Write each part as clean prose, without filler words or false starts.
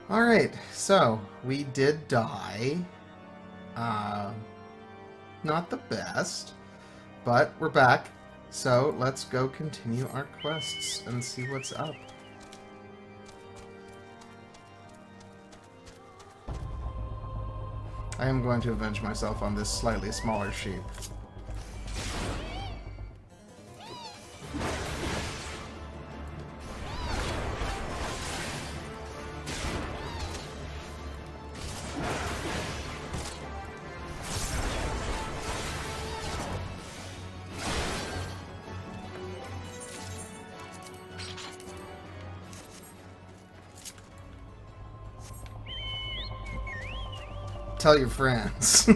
Alright, so we did die. Not the best, but we're back. So let's go continue our quests and see what's up. I am going to avenge myself on this slightly smaller sheep. Tell your friends.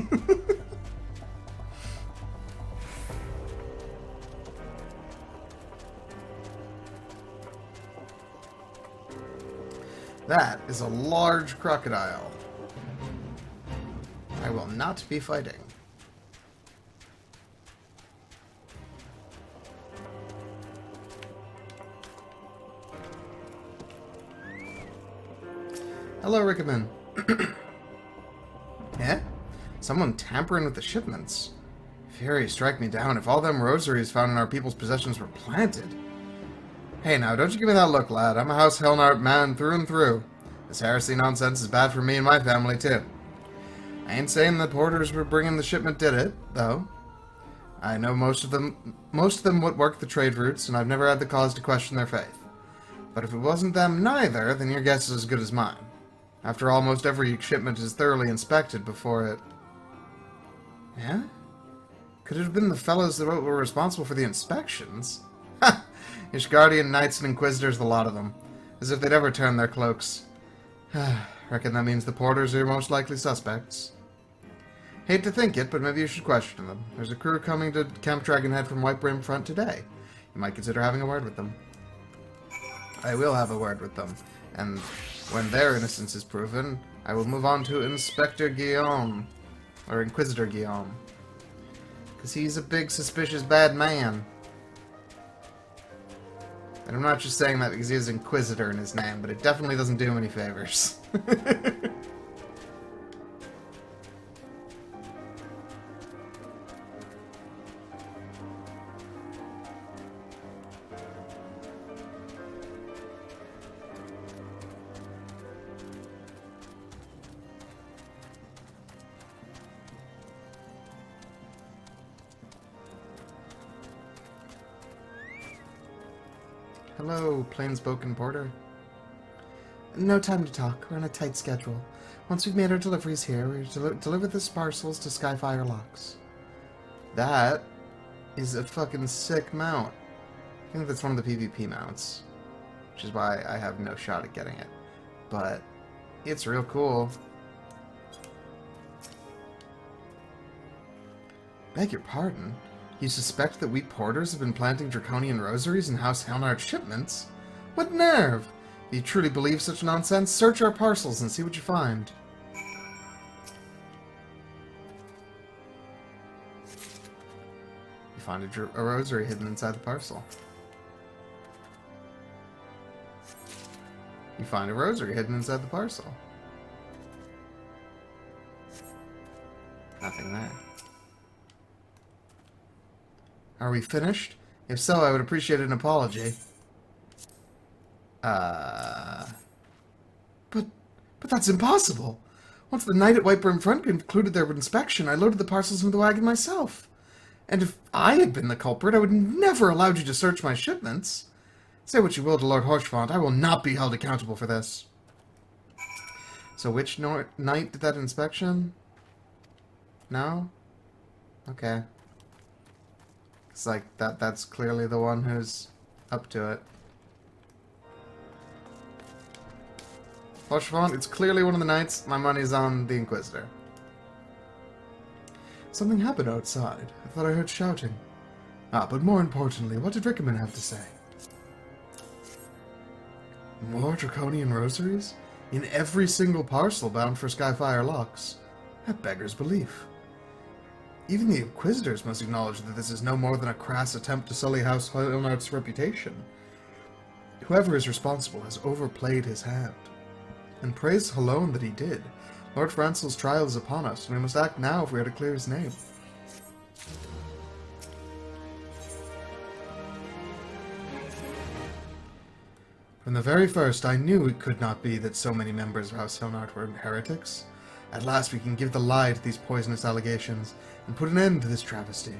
That is a large crocodile. I will not be fighting. Hello, Rickaman. Eh? Someone tampering with the shipments. Fury, strike me down if all them rosaries found in our people's possessions were planted. Hey now, don't you give me that look, lad. I'm a House Ny'ardbert man through and through. This heresy nonsense is bad for me and my family, too. I ain't saying the porters were bringing the shipment did it, though. I know most of them would work the trade routes, and I've never had the cause to question their faith. But if it wasn't them neither, then your guess is as good as mine. After all, most every shipment is thoroughly inspected before it... Yeah? Could it have been the fellows that were responsible for the inspections? Ha! Ishgardian knights and inquisitors, the lot of them. As if they'd ever turn their cloaks. Reckon that means the porters are your most likely suspects. Hate to think it, but maybe you should question them. There's a crew coming to Camp Dragonhead from White Front today. You might consider having a word with them. I will have a word with them, and when their innocence is proven, I will move on to Inspector Guillaume, or Inquisitor Guillaume, because he's a big, suspicious, bad man. And I'm not just saying that because he has Inquisitor in his name, but it definitely doesn't do him any favors. Hello, plainspoken porter. No time to talk. We're on a tight schedule. Once we've made our deliveries here, we're to deliver the parcels to Skyfire Locks. That is a fucking sick mount. I think that's one of the PvP mounts, which is why I have no shot at getting it. But it's real cool. Beg your pardon? You suspect that we porters have been planting draconian rosaries in House Ny'ardbert shipments? What nerve! If you truly believe such nonsense, search our parcels and see what you find. You find a rosary hidden inside the parcel. You find a rosary hidden inside the parcel. Nothing there. Are we finished? If so, I would appreciate an apology. But that's impossible. Once the knight at Front concluded their inspection, I loaded the parcels into the wagon myself. And if I had been the culprit, I would never allowed you to search my shipments. Say what you will to Lord Horchfont, I will not be held accountable for this. So which knight did that inspection? No? Okay. It's like, that's clearly the one who's up to it. Horchfont, it's clearly one of the knights. My money's on the Inquisitor. Something happened outside. I thought I heard shouting. But more importantly, what did Rickaman have to say? More draconian rosaries? In every single parcel bound for Skyfire Locks. That beggars belief. Even the Inquisitors must acknowledge that this is no more than a crass attempt to sully House Ny'arbert's reputation. Whoever is responsible has overplayed his hand. And praise alone that he did. Lord Francel's trial is upon us, and we must act now if we are to clear his name. From the very first, I knew it could not be that so many members of House Hilnart were heretics. At last we can give the lie to these poisonous allegations, and put an end to this travesty.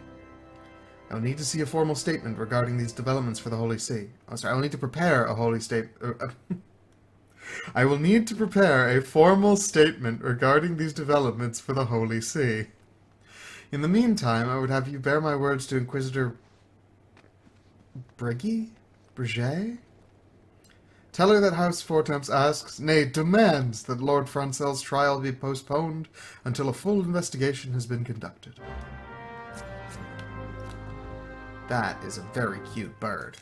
I will need to see a formal statement regarding these developments for the Holy See. Oh, sorry, I will need to prepare a holy I will need to prepare a formal statement regarding these developments for the Holy See. In the meantime, I would have you bear my words to Inquisitor Briget? Tell her that House Fortemps asks, nay, demands, that Lord Francel's trial be postponed until a full investigation has been conducted. That is a very cute bird.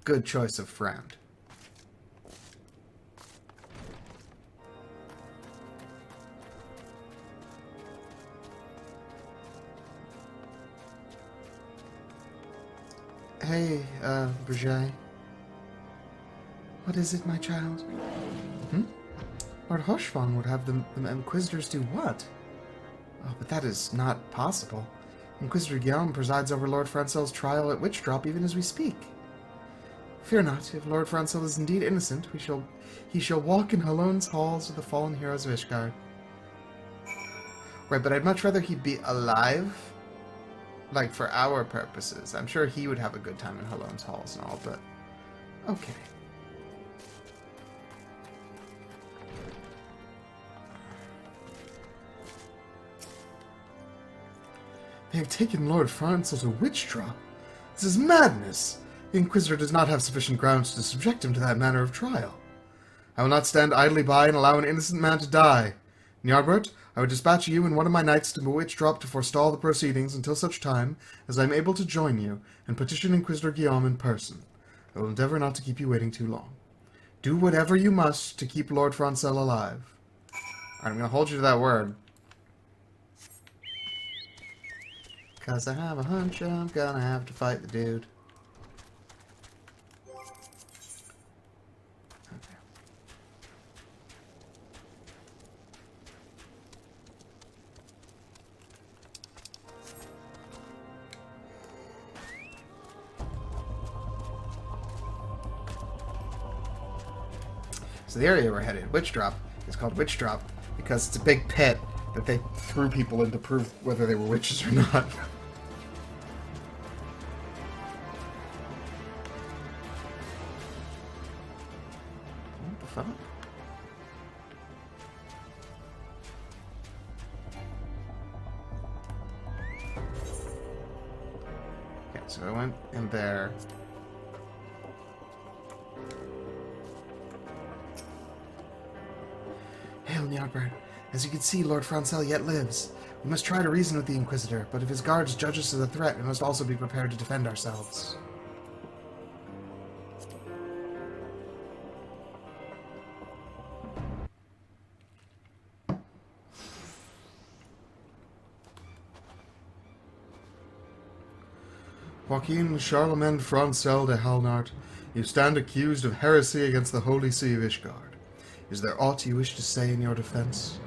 Good choice of friend. Hey, Briget. What is it, my child? Lord Hoshvan would have the Inquisitors do what? Oh, but that is not possible. Inquisitor Guillaume presides over Lord Francel's trial at Witchdrop even as we speak. Fear not, if Lord Francel is indeed innocent, he shall walk in Halone's halls with the fallen heroes of Ishgard. Right, but I'd much rather he be alive. Like, for our purposes. I'm sure he would have a good time in Halone's halls and all, but... okay. They have taken Lord Francel to Witchdrop. This is madness! The Inquisitor does not have sufficient grounds to subject him to that manner of trial. I will not stand idly by and allow an innocent man to die. Ny'ardbert, I would dispatch you and one of my knights to Witchdrop to forestall the proceedings until such time as I am able to join you and petition Inquisitor Guillaume in person. I will endeavor not to keep you waiting too long. Do whatever you must to keep Lord Francel alive. Alright, I'm going to hold you to that word. Because I have a hunch I'm going to have to fight the dude. So the area we're headed, Witchdrop, is called Witchdrop because it's a big pit that they threw people in to prove whether they were witches or not. What the fuck? Okay, so I went in there. Hail, Ny'ardbert. As you can see, Lord Francel yet lives. We must try to reason with the Inquisitor, but if his guards judge us as a threat, we must also be prepared to defend ourselves. Joachim Charlemagne Francel de Halnart, you stand accused of heresy against the Holy See of Ishgard. Is there aught you wish to say in your defense?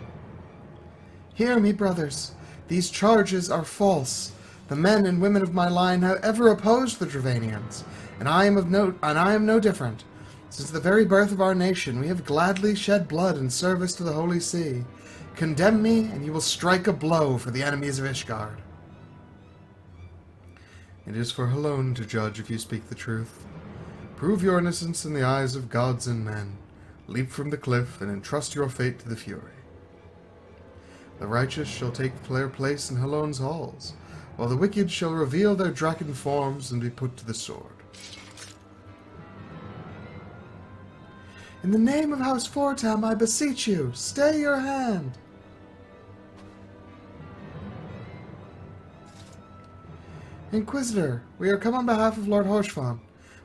Hear me, brothers. These charges are false. The men and women of my line have ever opposed the Dravanians, and I am no different. Since the very birth of our nation, we have gladly shed blood in service to the Holy See. Condemn me, and you will strike a blow for the enemies of Ishgard. It is for Halone to judge if you speak the truth. Prove your innocence in the eyes of gods and men. Leap from the cliff and entrust your fate to the Fury. The righteous shall take their place in Halone's halls, while the wicked shall reveal their draken forms and be put to the sword. In the name of House Fortem, I beseech you, stay your hand. Inquisitor, we are come on behalf of Lord Hoshvan.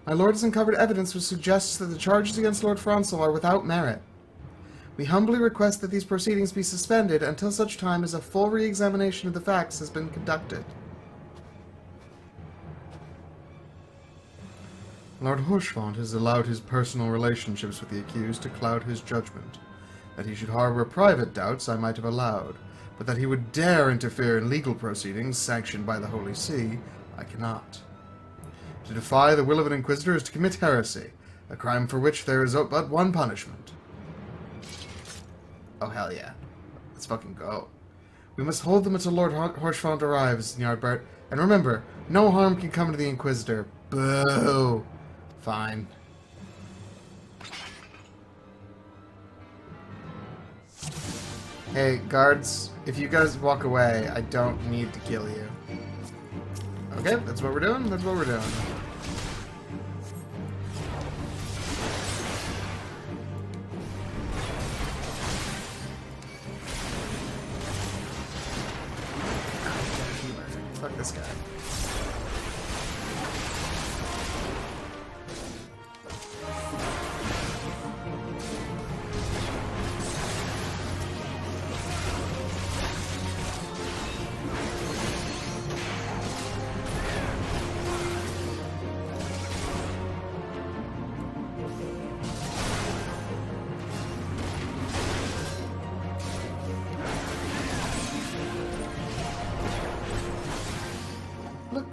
My lord has uncovered evidence which suggests that the charges against Lord Francel are without merit. We humbly request that these proceedings be suspended until such time as a full re-examination of the facts has been conducted. Lord Horschfont has allowed his personal relationships with the accused to cloud his judgment. That he should harbor private doubts I might have allowed, but that he would dare interfere in legal proceedings sanctioned by the Holy See, I cannot. To defy the will of an Inquisitor is to commit heresy, a crime for which there is but one punishment. Oh, hell yeah. Let's fucking go. We must hold them until Lord Horschfont arrives, Ny'ardbert. And remember, no harm can come to the Inquisitor. Boo! Fine. Hey, guards, if you guys walk away, I don't need to kill you. Okay, that's what we're doing? That's what we're doing. Fuck this guy.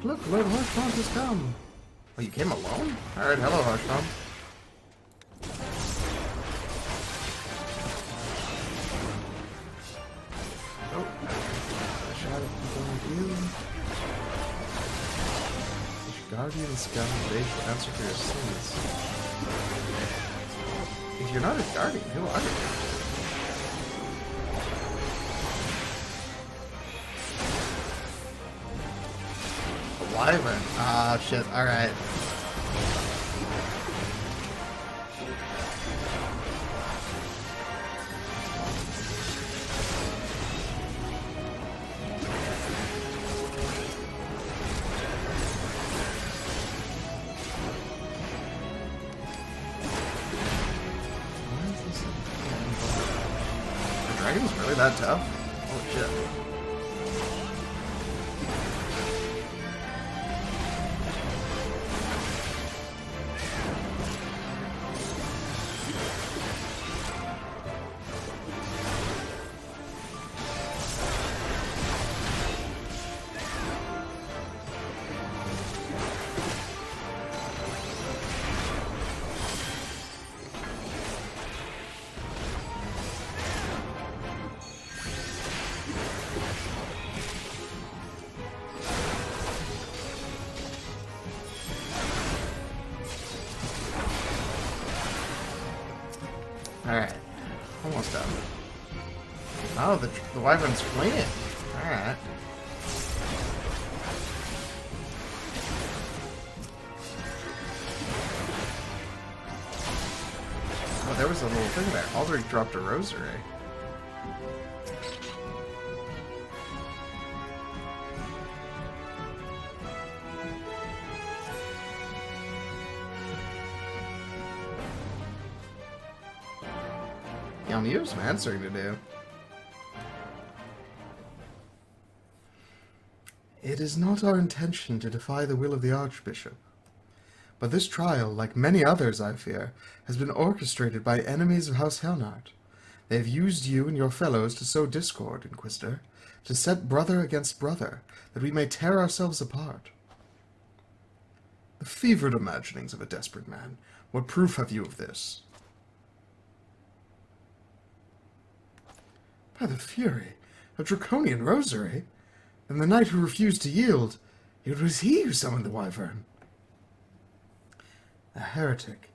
Look, Lord Horschfont has come. Oh, you came alone? Alright, hello, Horschfont. Oh, a shot at people like you. Each guardian scout they shall answer for your sins. If you're not a guardian, who are you? Wyvern. Ah, shit. Alright. The dragon's really that tough? Holy shit. Alright. Almost done. Oh, the wyvern's fleeing. Alright. Oh, there was a little thing there. Aldrich dropped a rosary. Yeah, you have some answering to do. It is not our intention to defy the will of the Archbishop. But this trial, like many others, I fear, has been orchestrated by enemies of House Helnart. They have used you and your fellows to sow discord, Inquisitor, to set brother against brother, that we may tear ourselves apart. The fevered imaginings of a desperate man. What proof have you of this? By the fury, a draconian rosary, and the knight who refused to yield, it was he who summoned the wyvern. A heretic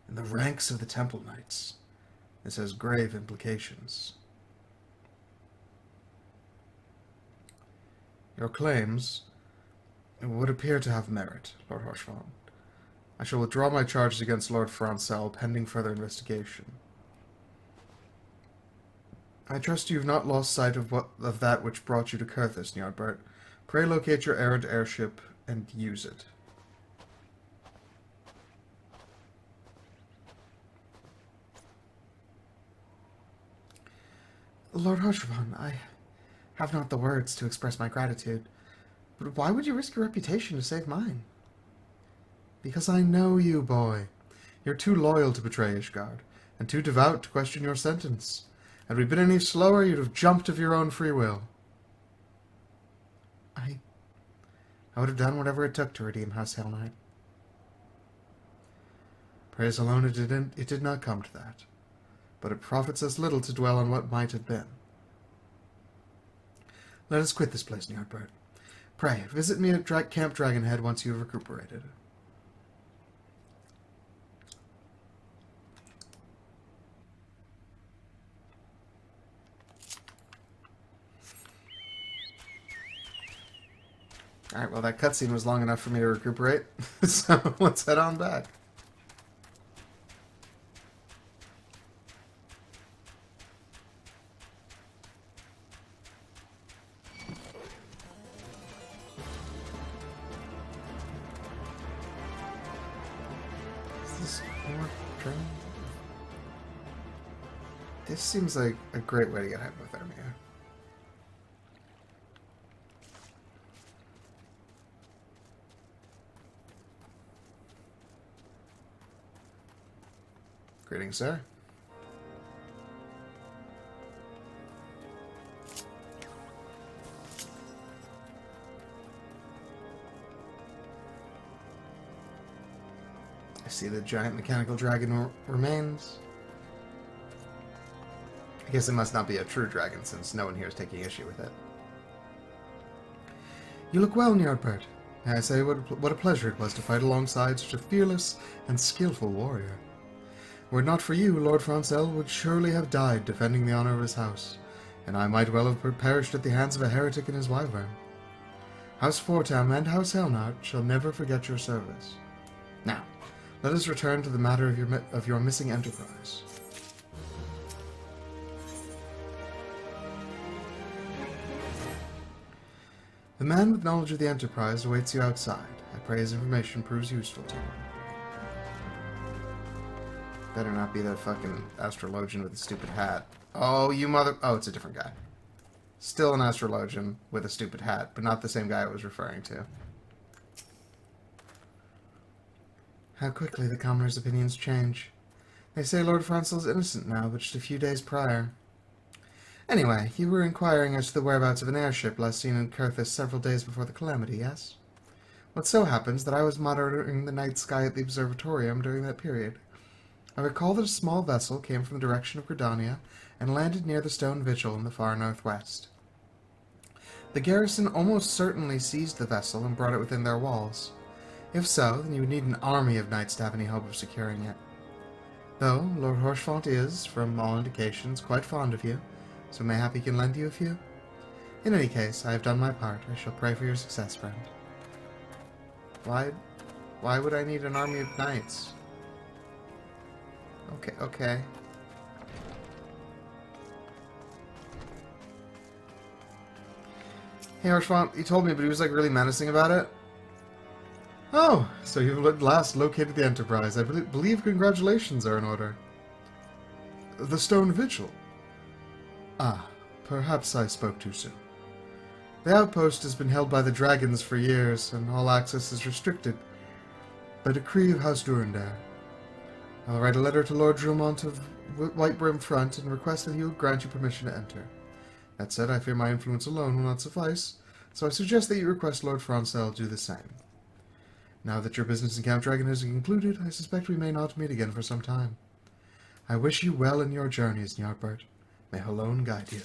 in the ranks of the Temple Knights. This has grave implications. Your claims would appear to have merit, Lord Horschfont. I shall withdraw my charges against Lord Francel pending further investigation. I trust you have not lost sight of that which brought you to Coerthas, Ny'ardbert. Pray locate your errant airship and use it. Lord Horschfont, I have not the words to express my gratitude, but why would you risk your reputation to save mine? Because I know you, boy. You're too loyal to betray Ishgard, and too devout to question your sentence. Had we been any slower, you'd have jumped of your own free will. I would have done whatever it took to redeem House Hell Knight. Praise alone it did not come to that, but it profits us little to dwell on what might have been. Let us quit this place, Ny'ardbert. Pray, visit me at Camp Dragonhead once you have recuperated. Alright, well that cutscene was long enough for me to recuperate, so let's head on back. Is this more training? This seems like a great way to get hypothermia. Greetings, sir. I see the giant mechanical dragon remains. I guess it must not be a true dragon, since no one here is taking issue with it. You look well, Ny'ardbert. May I say what a pleasure it was to fight alongside such a fearless and skillful warrior. Were it not for you, Lord Francel would surely have died defending the honor of his house, and I might well have perished at the hands of a heretic and his wyvern. House Fortam and House Helnart shall never forget your service. Now, let us return to the matter of your missing enterprise. The man with knowledge of the enterprise awaits you outside. I pray his information proves useful to you. Better not be that fucking astrologian with a stupid hat. Oh, you mother... Oh, it's a different guy. Still an astrologian with a stupid hat, but not the same guy I was referring to. How quickly the commoners' opinions change. They say Lord Francel's innocent now, but just a few days prior. Anyway, you were inquiring as to the whereabouts of an airship last seen in Coerthas several days before the calamity, yes? Well, it so happens that I was monitoring the night sky at the observatorium during that period. I recall that a small vessel came from the direction of Gridania and landed near the stone vigil in the far northwest. The garrison almost certainly seized the vessel and brought it within their walls. If so, then you would need an army of knights to have any hope of securing it. Though Lord Horchefont is, from all indications, quite fond of you, so mayhap he can lend you a few. In any case, I have done my part. I shall pray for your success, friend. Why would I need an army of knights? Okay. Hey, Horchefont, he told me, but he was like really menacing about it. Oh, so you've at last located the Enterprise. I believe congratulations are in order. The Stone Vigil. Ah, perhaps I spoke too soon. The outpost has been held by the dragons for years, and all access is restricted by decree of House Durandare. I'll write a letter to Lord Drumont of Whitebrim Front and request that he will grant you permission to enter. That said, I fear my influence alone will not suffice, so I suggest that you request Lord Francel do the same. Now that your business in Camp Dragon is concluded, I suspect we may not meet again for some time. I wish you well in your journeys, Ny'ardbert. May Halone guide you.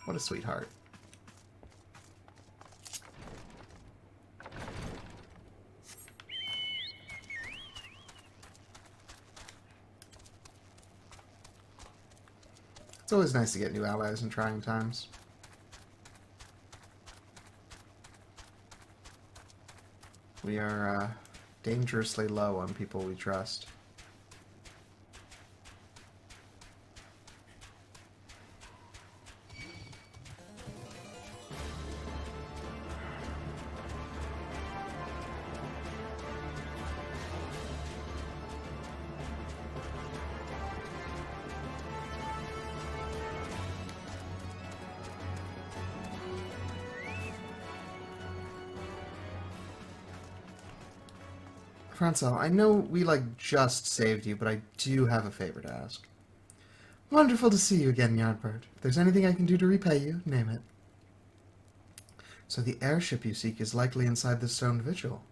What a sweetheart. It's always nice to get new allies in trying times. We are dangerously low on people we trust. Francel, I know we, just saved you, but I do have a favor to ask. Wonderful to see you again, Ny'ardbert. If there's anything I can do to repay you, name it. So the airship you seek is likely inside the stone vigil.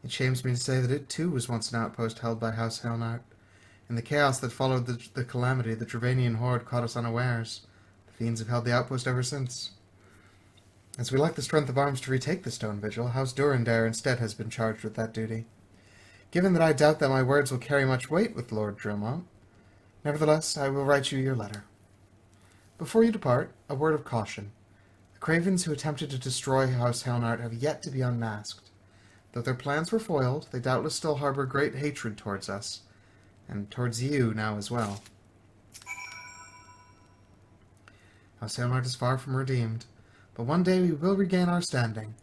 It shames me to say that it, too, was once an outpost held by House Helnart. In the chaos that followed the calamity, the Trevanian horde caught us unawares. The fiends have held the outpost ever since. As we lack the strength of arms to retake the stone vigil, House Durandare instead has been charged with that duty. Given that I doubt that my words will carry much weight with Lord Dromont, nevertheless, I will write you your letter. Before you depart, a word of caution. The cravens who attempted to destroy House Helnart have yet to be unmasked. Though their plans were foiled, they doubtless still harbor great hatred towards us, and towards you now as well. House Helnart is far from redeemed, but one day we will regain our standing.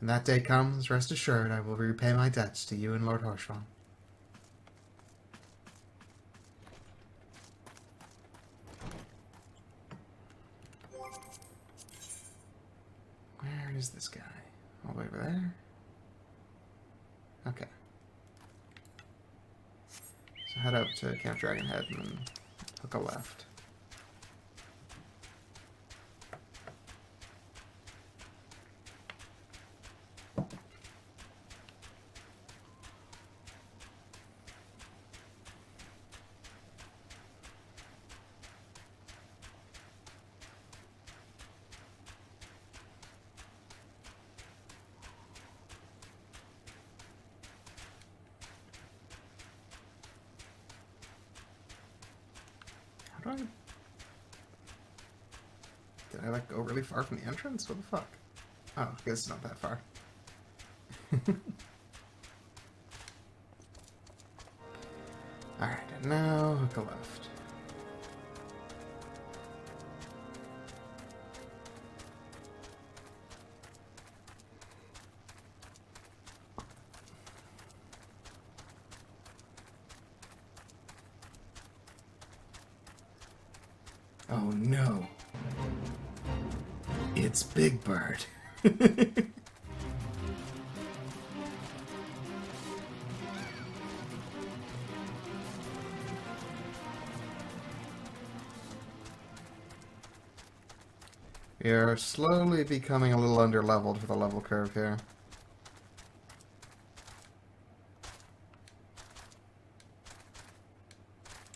When that day comes, rest assured I will repay my debts to you and Lord Horshvan. Where is this guy? All the way over there? Okay. So head up to Camp Dragonhead and then hook a left. Did I go really far from the entrance? What the fuck? Oh, I guess it's not that far. Alright, and now hook a left. Oh no. It's Big Bird. We are slowly becoming a little under-leveled for the level curve here.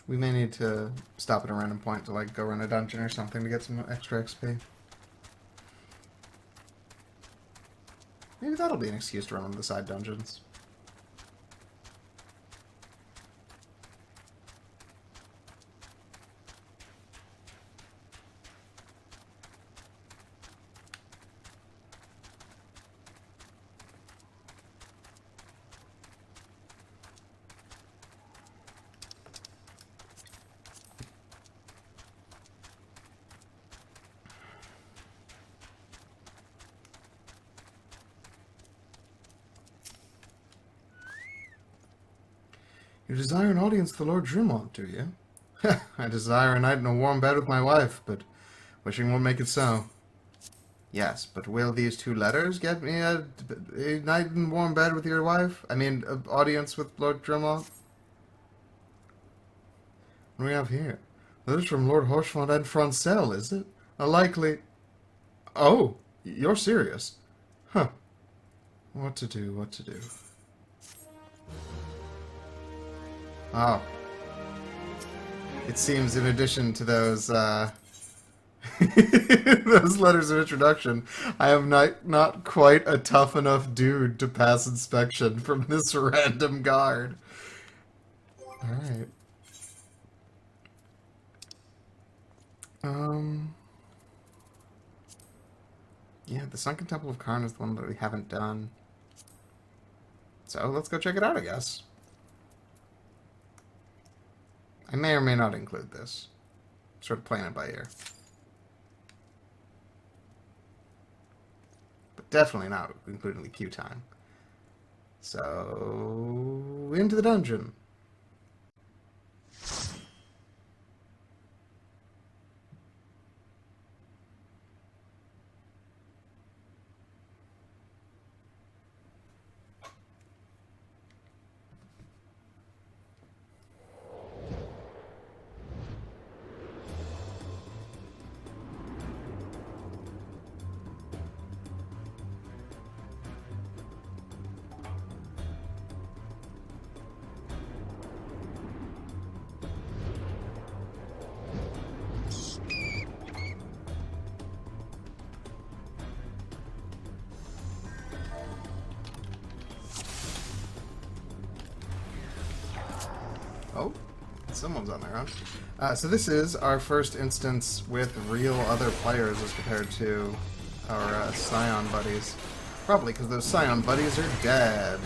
We may need to stop at a random point to go run a dungeon or something to get some extra XP. Maybe that'll be an excuse to run one of the side dungeons. You desire an audience with the Lord Dromont, do you? I desire a night in a warm bed with my wife, but wishing won't make it so. Yes, but will these two letters get me a night in warm bed with your wife? I mean, an audience with Lord Dromont? What do we have here? Letters from Lord Horshvan and Francel, is it? A likely... Oh, you're serious? Huh. What to do, what to do. Oh. It seems in addition to those, those letters of introduction, I am not quite a tough enough dude to pass inspection from this random guard. Alright. Yeah, the Sunken Temple of Karn is the one that we haven't done. So, let's go check it out, I guess. I may or may not include this. Sort of playing it by ear. But definitely not including the queue time. So, into the dungeon. Oh, someone's on their own. So this is our first instance with real other players as compared to our Scion buddies. Probably because those Scion buddies are dead.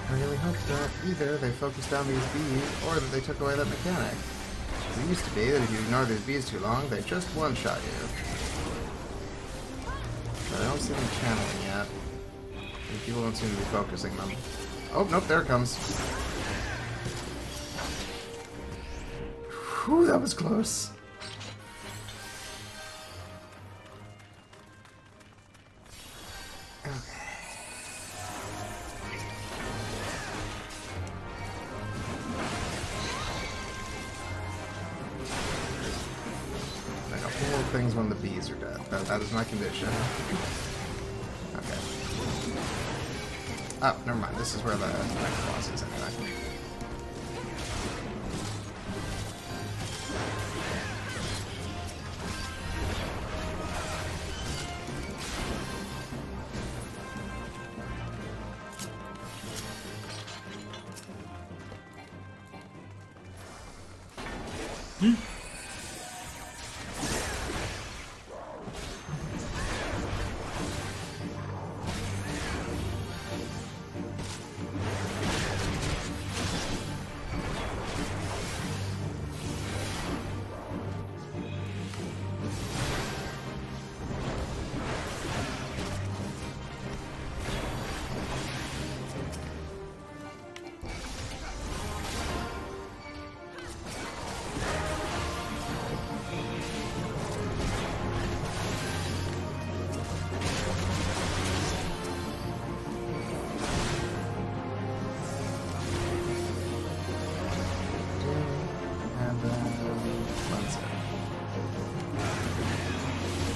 I really hope that either they focused on these bees or that they took away that mechanic. It used to be that if you ignore these bees too long, they just one-shot you. But I don't see them channeling yet. And people don't seem to be focusing them. Oh, nope, there it comes. Whew, that was close. Things when the bees are dead. That is my condition. Okay. Oh, never mind. This is where the next boss is anyway.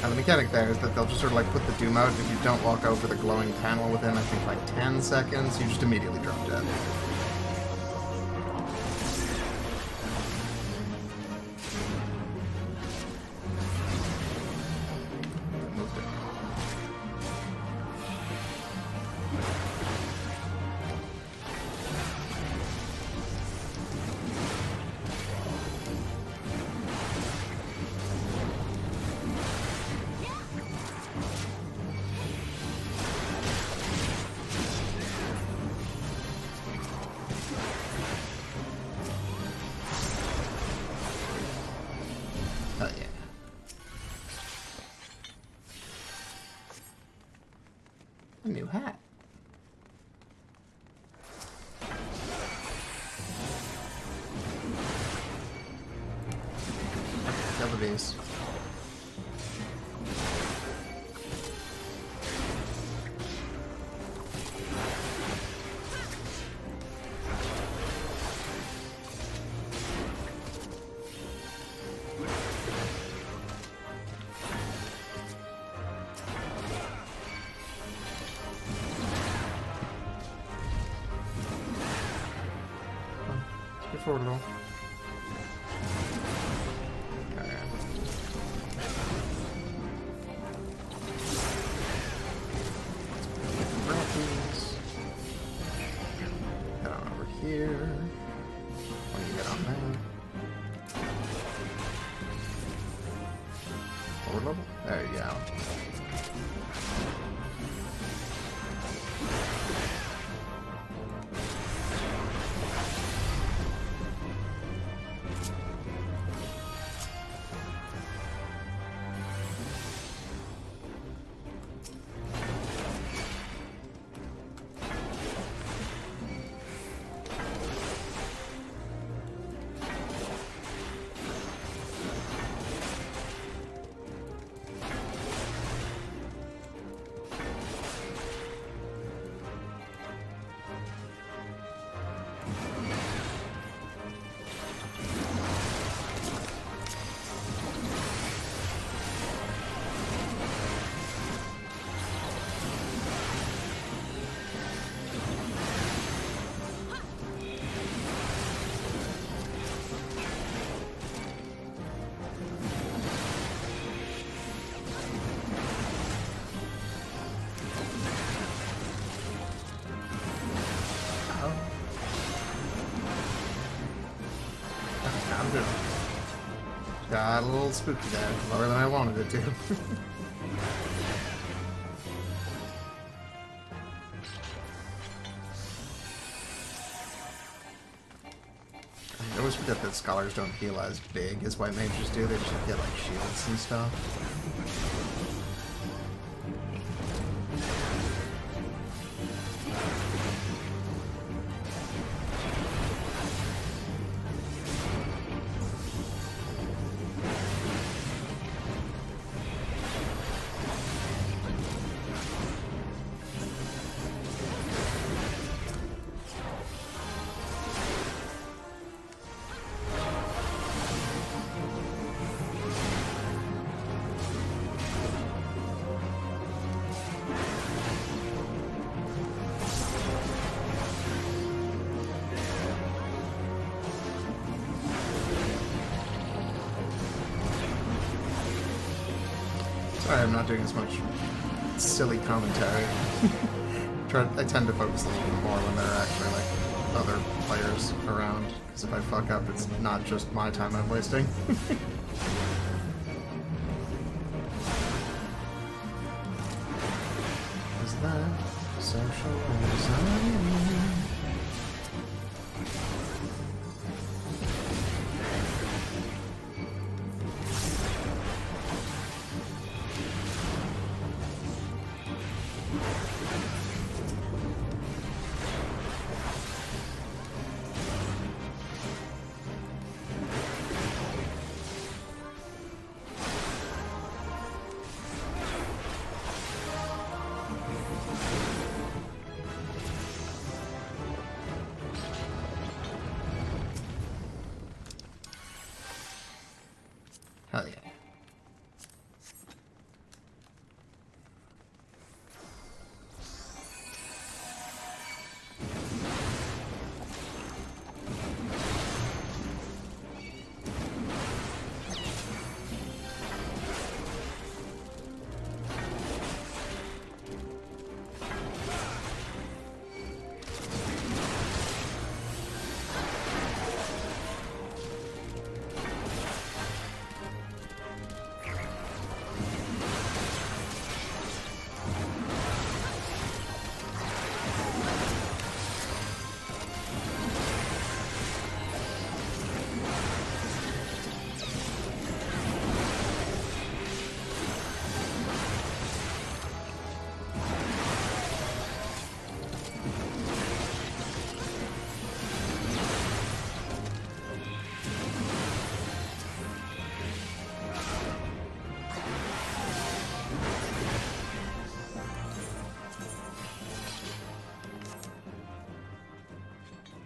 And the mechanic there is that they'll just sort of like put the doom out if you don't walk over the glowing panel within, I think, like 10 seconds, you just immediately drop dead. A new hat. Kill the bees. Forward at all. Okay. I'm doing. Got a little spooky there, lower than I wanted it to. I always forget that scholars don't heal as big as white mages do, they just get like shields and stuff. Sorry, I'm not doing as much silly commentary. I tend to focus a little bit more when there are actually like other players around, because if I fuck up, it's not just my time I'm wasting. Is that social anxiety? Hell yeah.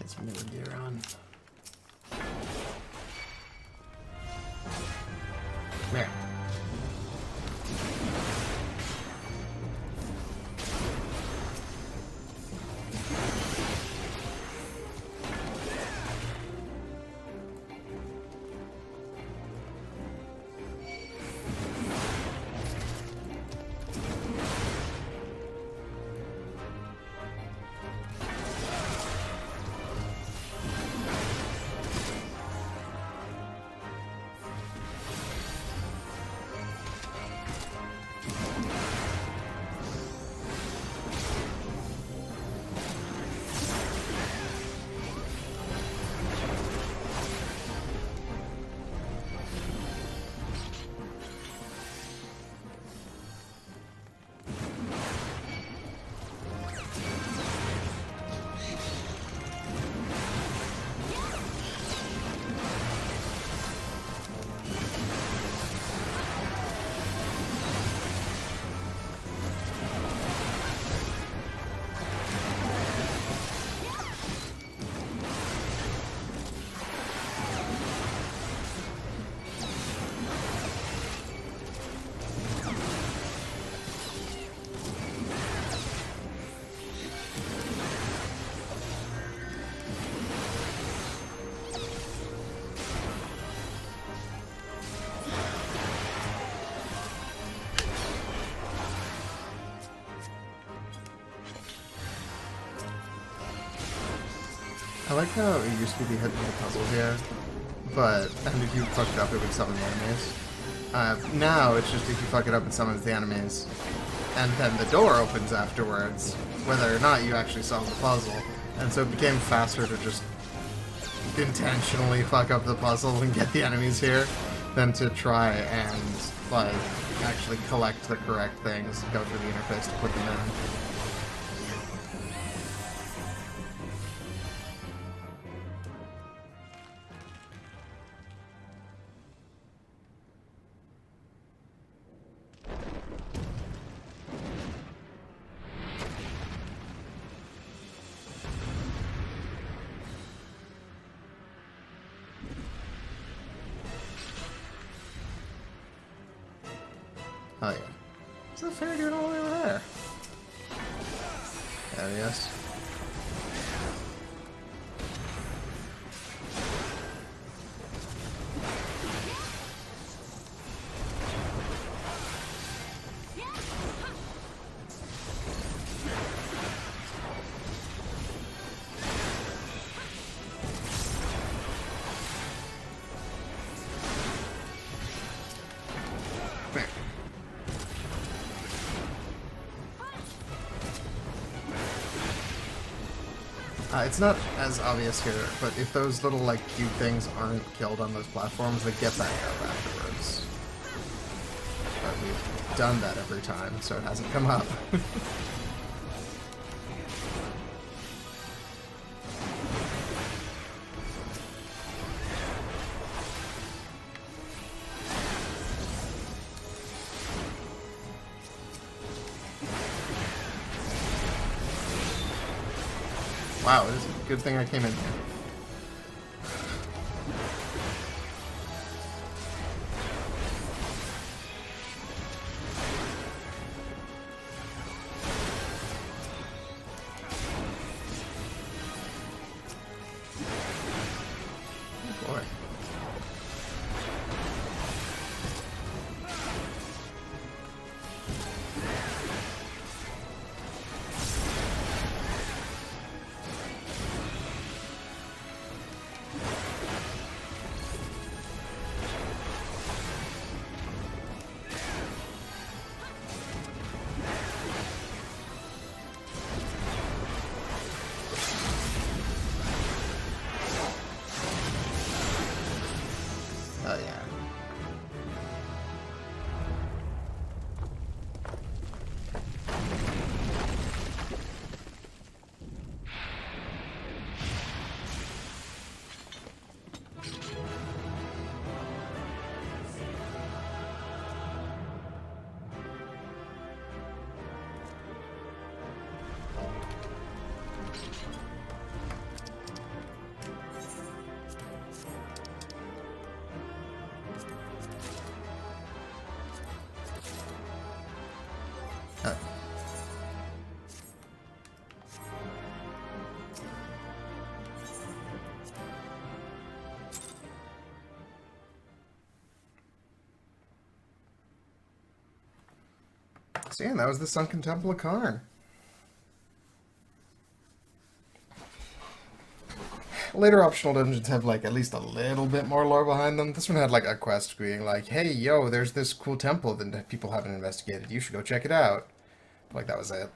It's Rerun. There. I like how it used to be hitting the puzzles here, and if you fuck it up, it would summon the enemies. Now, it's just if you fuck it up, it summons the enemies. And then the door opens afterwards, whether or not you actually solve the puzzle. And so it became faster to just intentionally fuck up the puzzle and get the enemies here than to try and, like, actually collect the correct things and go through the interface to put them in. Oh yeah. Is that fair doing all the way over there? There he is. It's not as obvious here, but if those little, like, cute things aren't killed on those platforms, they get back up afterwards. But we've done that every time, so it hasn't come up. Wow, it is a good thing I came in here. Oh boy. Oh yeah. So yeah, that was the Sunken Temple of Karn. Later optional dungeons have, like, at least a little bit more lore behind them. This one had, like, a quest being like, hey, yo, there's this cool temple that people haven't investigated. You should go check it out. Like, that was it.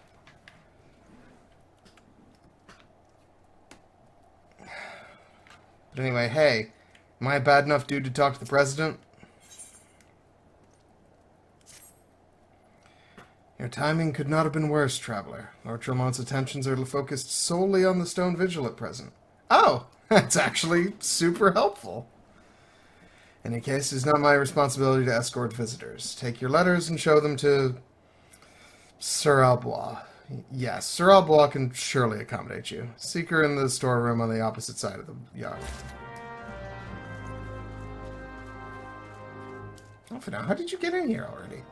But anyway, hey, am I a bad enough dude to talk to the president? Your timing could not have been worse, traveler. Lord Tremont's attentions are focused solely on the stone vigil at present. Oh, that's actually super helpful. In any case, it's not my responsibility to escort visitors. Take your letters and show them to Sir Albois. Yes, Sir Albois can surely accommodate you. Seek her in the storeroom on the opposite side of the yard. Alphino, how did you get in here already?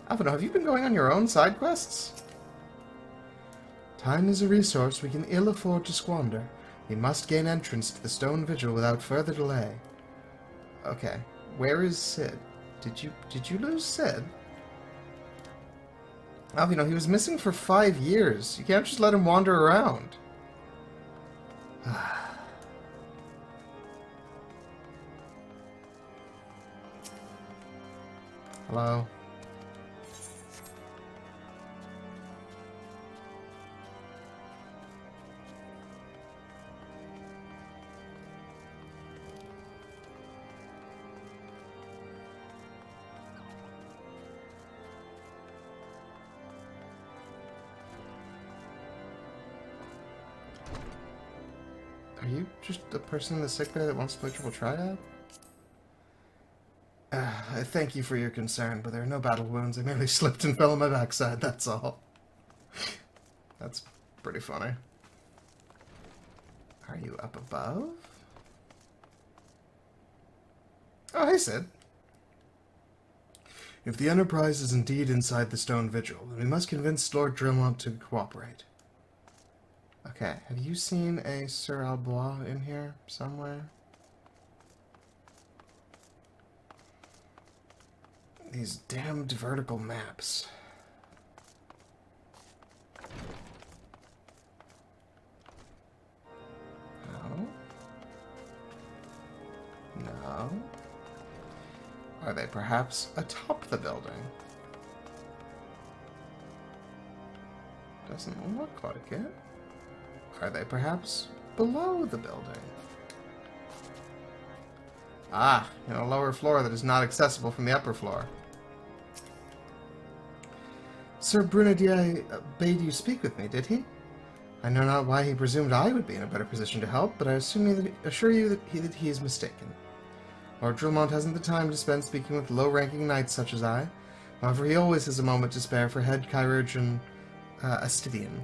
Alphino, have you been going on your own side quests? Time is a resource we can ill afford to squander. We must gain entrance to the stone vigil without further delay. Okay, where is Sid? Did you lose Sid? Alphino, he was missing for 5 years. You can't just let him wander around. Hello? Are you just a person in the sick bay that wants to play Triple Triad? I thank you for your concern, but there are no battle wounds. I merely slipped and fell on my backside, that's all. That's pretty funny. Are you up above? Oh, hey, Sid. If the Enterprise is indeed inside the Stone Vigil, then we must convince Lord Drillmont to cooperate. Okay, have you seen a Sir Albois in here somewhere? These damned vertical maps. No. No. Are they perhaps atop the building? Doesn't look like it. Are they perhaps below the building? Ah, in a lower floor that is not accessible from the upper floor. Sir Brunadier bade you speak with me, did he? I know not why he presumed I would be in a better position to help, but I assure you that he is mistaken. Lord Drillmont hasn't the time to spend speaking with low-ranking knights such as I. However, he always has a moment to spare for head chirurgeon Astidian.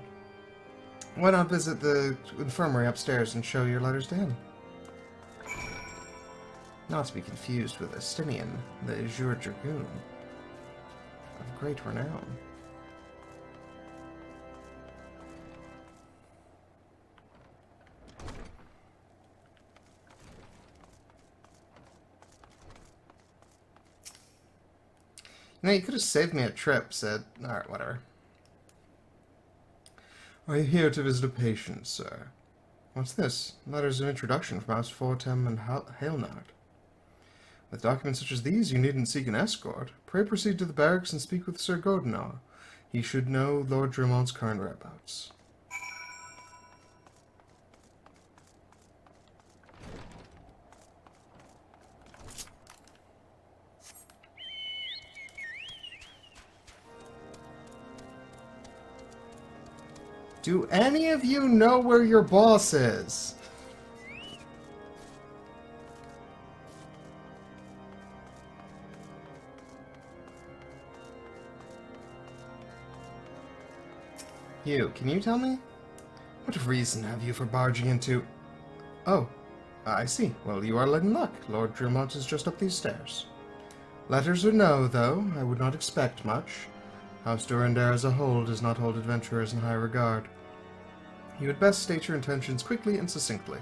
Why not visit the infirmary upstairs and show your letters to him? Not to be confused with Astidian, the Azure Dragoon, of great renown. You know, you could have saved me a trip, said... Alright, whatever. Are you here to visit a patient, sir? What's this? Letters of introduction from House Fortem and Hailnard. With documents such as these, you needn't seek an escort. Pray proceed to the barracks and speak with Sir Godinor. He should know Lord Drillmont's current whereabouts. Do any of you know where your boss is? You, can you tell me? What reason have you for barging into... Oh, I see. Well, you are in luck. Lord Drillmont is just up these stairs. Letters or no, though, I would not expect much. House Durandar as a whole does not hold adventurers in high regard. You had best state your intentions quickly and succinctly.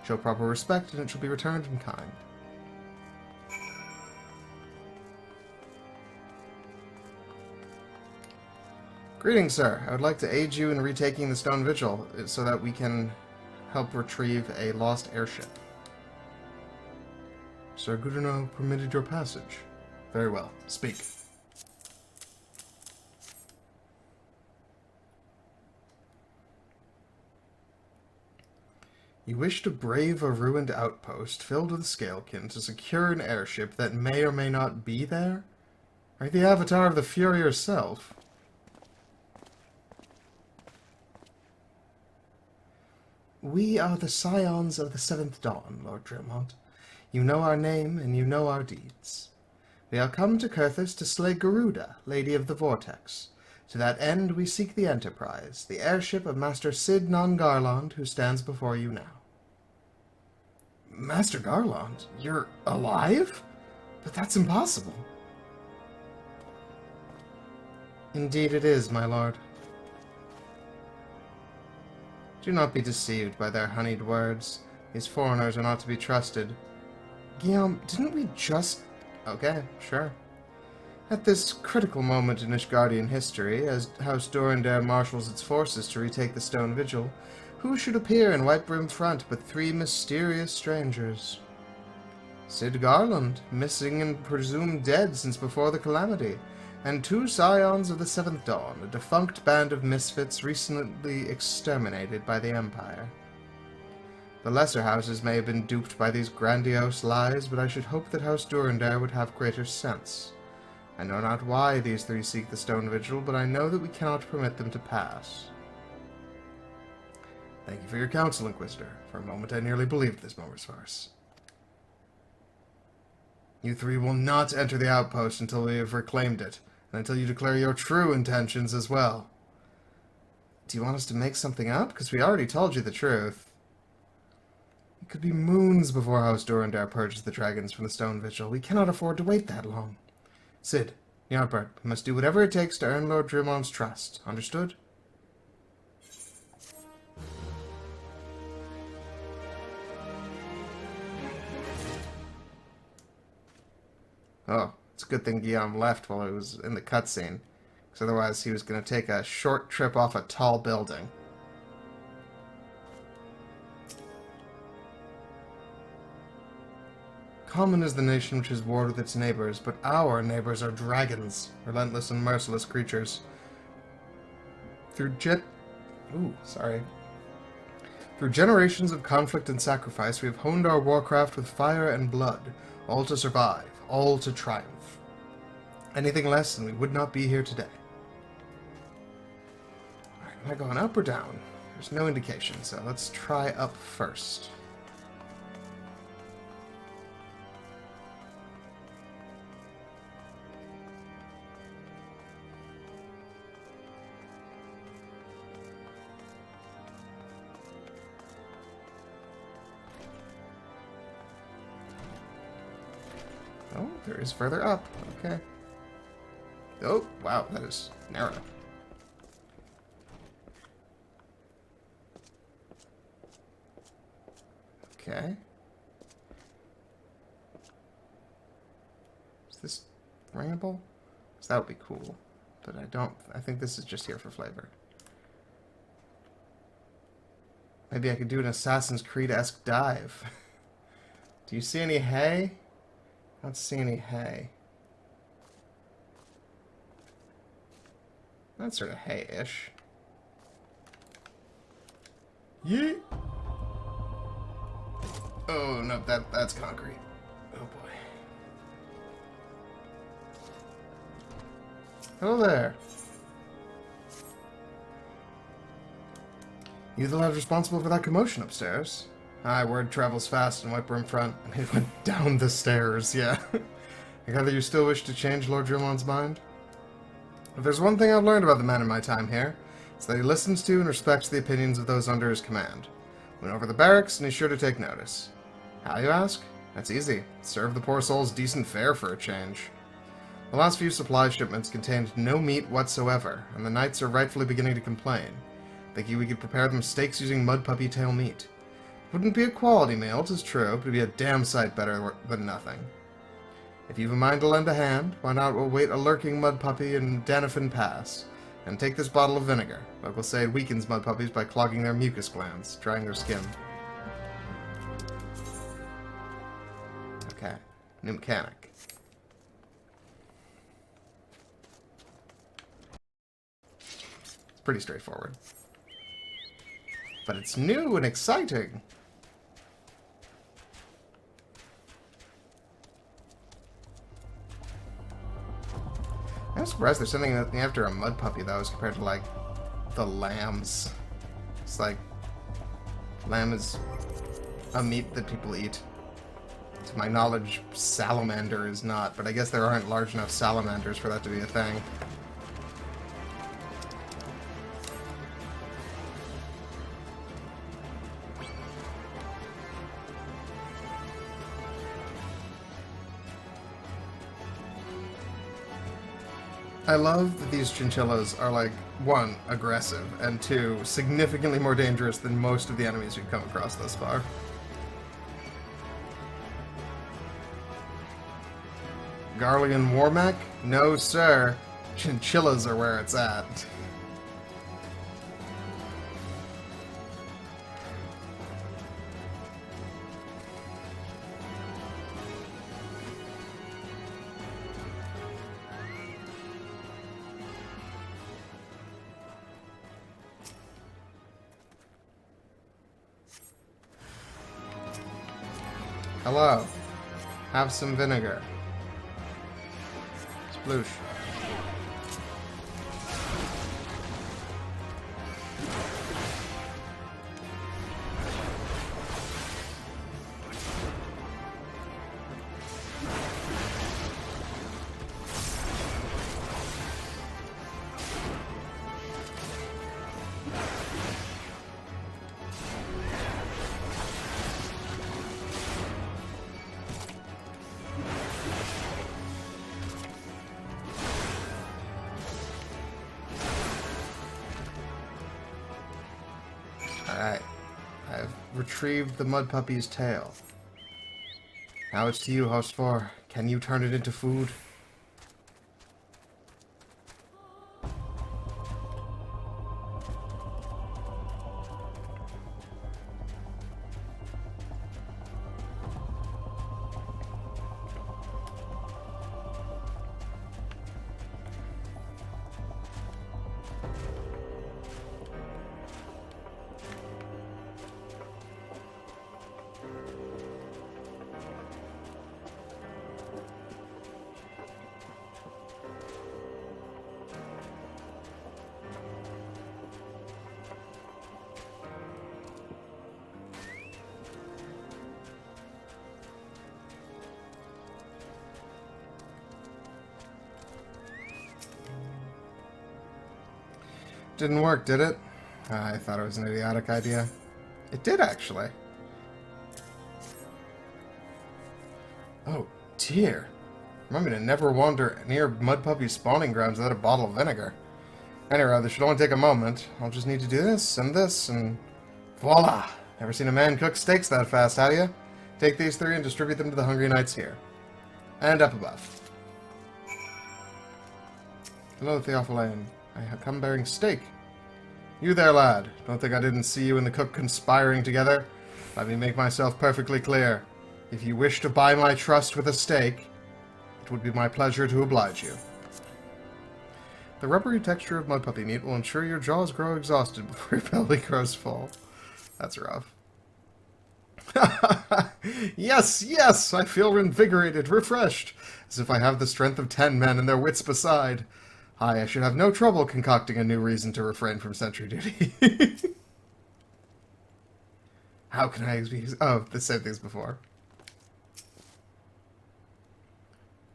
Show proper respect, and it shall be returned in kind. Greetings, sir. I would like to aid you in retaking the Stone Vigil, so that we can help retrieve a lost airship. Sir Godinor permitted your passage. Very well. Speak. You wish to brave a ruined outpost filled with scalekin to secure an airship that may or may not be there? Are you the avatar of the Fury yourself? We are the scions of the Seventh Dawn, Lord Drillmont. You know our name, and you know our deeds. We are come to Coerthas to slay Garuda, Lady of the Vortex. To that end we seek the Enterprise, the airship of Master Sid Non-Garland, who stands before you now. Master Garland? You're alive? But that's impossible. Indeed it is, my lord. Do not be deceived by their honeyed words. These foreigners are not to be trusted. Guillaume, didn't we just... Okay, sure. At this critical moment in Ishgardian history, as House Durandar marshals its forces to retake the Stone Vigil, who should appear in white-brimmed front but three mysterious strangers? Sid Garland, missing and presumed dead since before the calamity, and 2 scions of the Seventh Dawn, a defunct band of misfits recently exterminated by the Empire. The lesser houses may have been duped by these grandiose lies, but I should hope that House Durandar would have greater sense. I know not why these 3 seek the Stone Vigil, but I know that we cannot permit them to pass. Thank you for your counsel, Inquisitor. For a moment I nearly believed this Momer's farce. You 3 will not enter the outpost until we have reclaimed it, and until you declare your true intentions as well. Do you want us to make something up? Because we already told you the truth. It could be moons before House Durandar purges the dragons from the Stone Vigil. We cannot afford to wait that long. Sid, Ny'ardbert, we must do whatever it takes to earn Lord Drimon's trust. Understood? Oh, it's a good thing Guillaume left while he was in the cutscene, because otherwise he was going to take a short trip off a tall building. Common is the nation which is warred with its neighbors, but our neighbors are dragons, relentless and merciless creatures. Through generations of conflict and sacrifice, we have honed our warcraft with fire and blood, all to survive, all to triumph. Anything less and we would not be here today. Alright, am I going up or down? There's no indication, so let's try up first. Oh, there is further up. Okay. Oh, wow, that is narrow. Okay. Is this ringable? Because that would be cool. But I think this is just here for flavor. Maybe I could do an Assassin's Creed-esque dive. Do you see any hay? I don't see any hay. That's sort of hay-ish. Yeet! Oh, no, that's concrete. Oh, boy. Hello there. You the lad responsible for that commotion upstairs? Aye, word travels fast in White Broom Front. It went down the stairs, yeah. I gather you still wish to change Lord Drimon's mind? If there's one thing I've learned about the man in my time here, it's that he listens to and respects the opinions of those under his command. Went over the barracks, and he's sure to take notice. How, you ask? That's easy. Serve the poor souls decent fare for a change. The last few supply shipments contained no meat whatsoever, and the knights are rightfully beginning to complain, thinking we could prepare them steaks using mud puppy tail meat. Wouldn't be a quality meal, 'tis true, but it'd be a damn sight better than nothing. If you've a mind to lend a hand, why not we'll wait a lurking mud puppy in Danafin Pass, and take this bottle of vinegar. Locals say it weakens mud puppies by clogging their mucus glands, drying their skin. Okay, new mechanic. It's pretty straightforward. But it's new and exciting. I'm surprised there's something after a mud puppy, though, as compared to, like, the lambs. It's like, lamb is a meat that people eat. To my knowledge, salamander is not, but I guess there aren't large enough salamanders for that to be a thing. I love that these chinchillas are, like, 1, aggressive, and 2, significantly more dangerous than most of the enemies we've come across thus far. Garlean Warmac? No, sir. Chinchillas are where it's at. Hello. Have some vinegar. Sploosh. Alright. I've retrieved the mud puppy's tail. Now it's to you, host 4. Can you turn it into food? Didn't work, did it? I thought it was an idiotic idea. It did, actually. Oh, dear. Remind me to never wander near mud puppy spawning grounds without a bottle of vinegar. Anyway, this should only take a moment. I'll just need to do this, and voila! Never seen a man cook steaks that fast, have you? Take these 3 and distribute them to the hungry knights here. And up above. Hello, Theophilane. I have come bearing steak. You there, lad. Don't think I didn't see you and the cook conspiring together. Let me make myself perfectly clear. If you wish to buy my trust with a steak, it would be my pleasure to oblige you. The rubbery texture of mud puppy meat will ensure your jaws grow exhausted before your belly grows full. That's rough. Yes, yes! I feel invigorated, refreshed, as if I have the strength of 10 men and their wits beside. I should have no trouble concocting a new reason to refrain from sentry duty. How can I be... Oh, the same thing as before.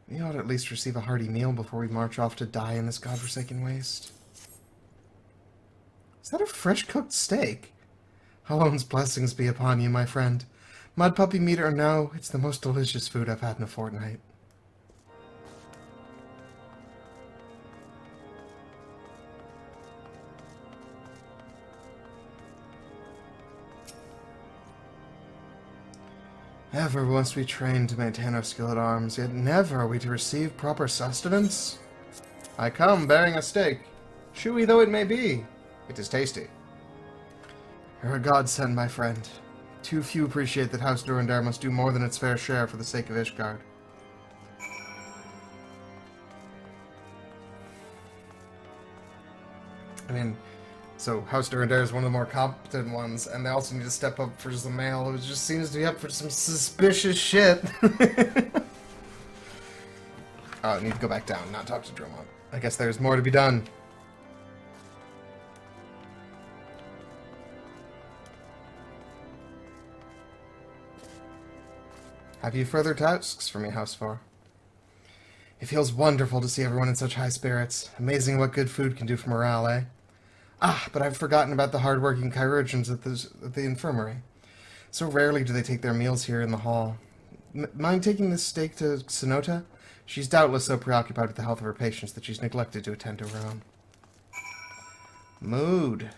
We ought to at least receive a hearty meal before we march off to die in this godforsaken waste. Is that a fresh-cooked steak? Halone's blessings be upon you, my friend. Mud puppy meat or no, it's the most delicious food I've had in a fortnight. Ever must we train to maintain our skill at arms, yet never are we to receive proper sustenance? I come bearing a steak, chewy though it may be. It is tasty. You're a godsend, my friend. Too few appreciate that House Ny'ardbert must do more than its fair share for the sake of Ishgard. I mean, so House Ny'ardbert is one of the more competent ones, and they also need to step up for the male who just seems to be up for some suspicious shit. Oh, I need to go back down, not talk to Drummond. I guess there's more to be done. Have you further tasks for me, House 4? It feels wonderful to see everyone in such high spirits. Amazing what good food can do for morale, eh? Ah, but I've forgotten about the hard-working chirurgeons at the infirmary. So rarely do they take their meals here in the hall. Mind taking this steak to Sonota? She's doubtless so preoccupied with the health of her patients that she's neglected to attend to her own. Mood.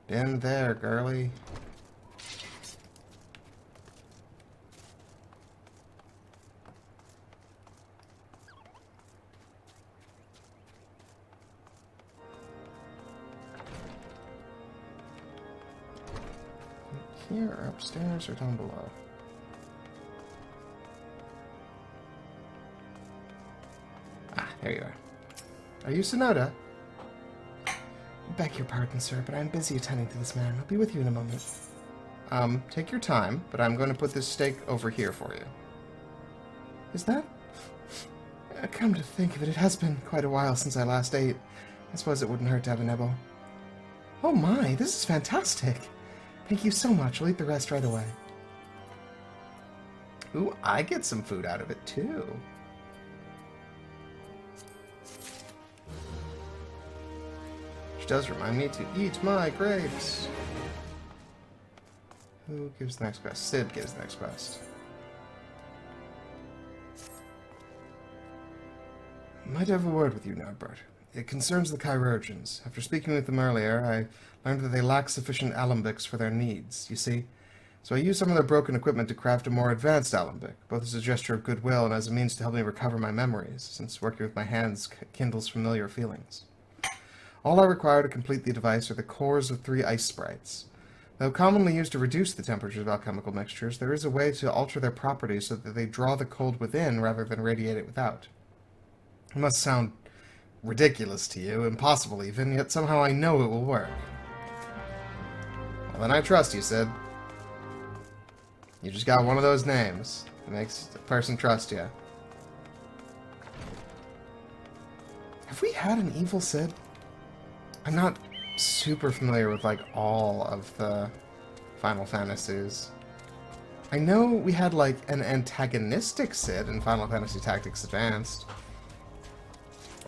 Been there, girly. Here, or upstairs, or down below? Ah, there you are. Are you Sonota? Beg your pardon, sir, but I'm busy attending to this man. I'll be with you in a moment. Take your time, but I'm going to put this steak over here for you. Is that... Come to think of it, it has been quite a while since I last ate. I suppose it wouldn't hurt to have a nibble. Oh my, this is fantastic! Thank you so much, I'll eat the rest right away. Ooh, I get some food out of it, too. Which does remind me to eat my grapes. Who gives the next quest? Sid gives the next quest. Might have a word with you, Ny'ardbert. It concerns the Coerthas. After speaking with them earlier, I learned that they lack sufficient alembics for their needs, you see? So I used some of their broken equipment to craft a more advanced alembic, both as a gesture of goodwill and as a means to help me recover my memories, since working with my hands kindles familiar feelings. All I require to complete the device are the cores of 3 ice sprites. Though commonly used to reduce the temperatures of alchemical mixtures, there is a way to alter their properties so that they draw the cold within rather than radiate it without. It must sound ridiculous to you, impossible even, yet somehow I know it will work. Well, then I trust you, Sid. You just got one of those names that makes a person trust you. Have we had an evil Sid? I'm not super familiar with, like, all of the Final Fantasies. I know we had, like, an antagonistic Sid in Final Fantasy Tactics Advanced.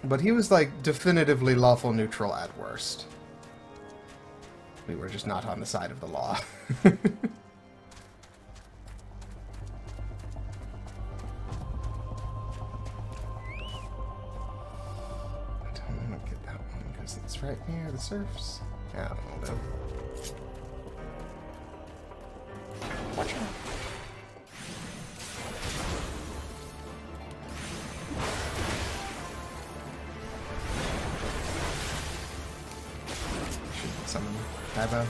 But he was, like, definitively lawful neutral at worst. We were just not on the side of the law. I don't want to get that one because it's right near the surfs. Yeah, I don't know. Watch out. Summon Divo.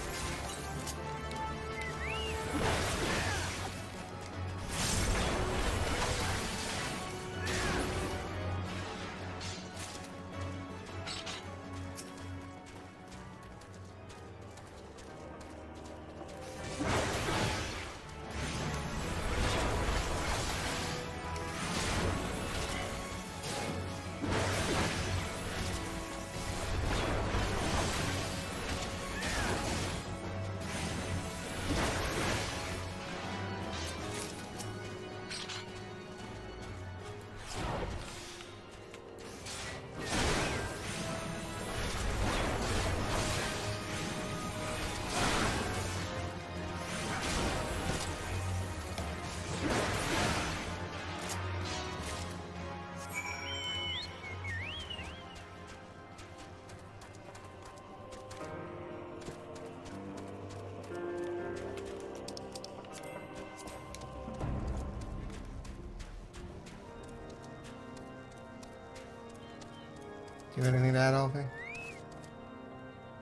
Do you have anything to add, Alfie?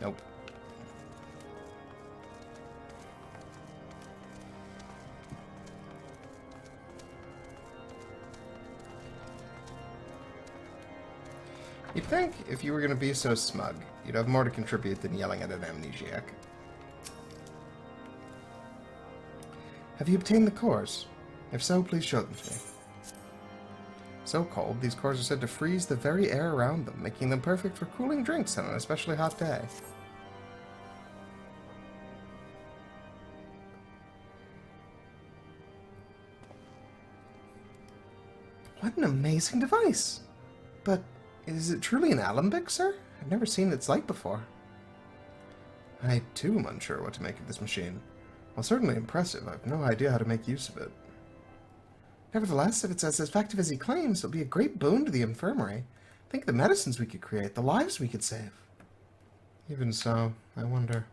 Nope. You'd think, if you were going to be so smug, you'd have more to contribute than yelling at an amnesiac. Have you obtained the cores? If so, please show them to me. So cold, these cores are said to freeze the very air around them, making them perfect for cooling drinks on an especially hot day. What an amazing device! But is it truly an alembic, sir? I've never seen its like before. I, too, am unsure what to make of this machine. While certainly impressive, I've no idea how to make use of it. Nevertheless, if it's as effective as he claims, it'll be a great boon to the infirmary. Think of the medicines we could create, the lives we could save. Even so, I wonder.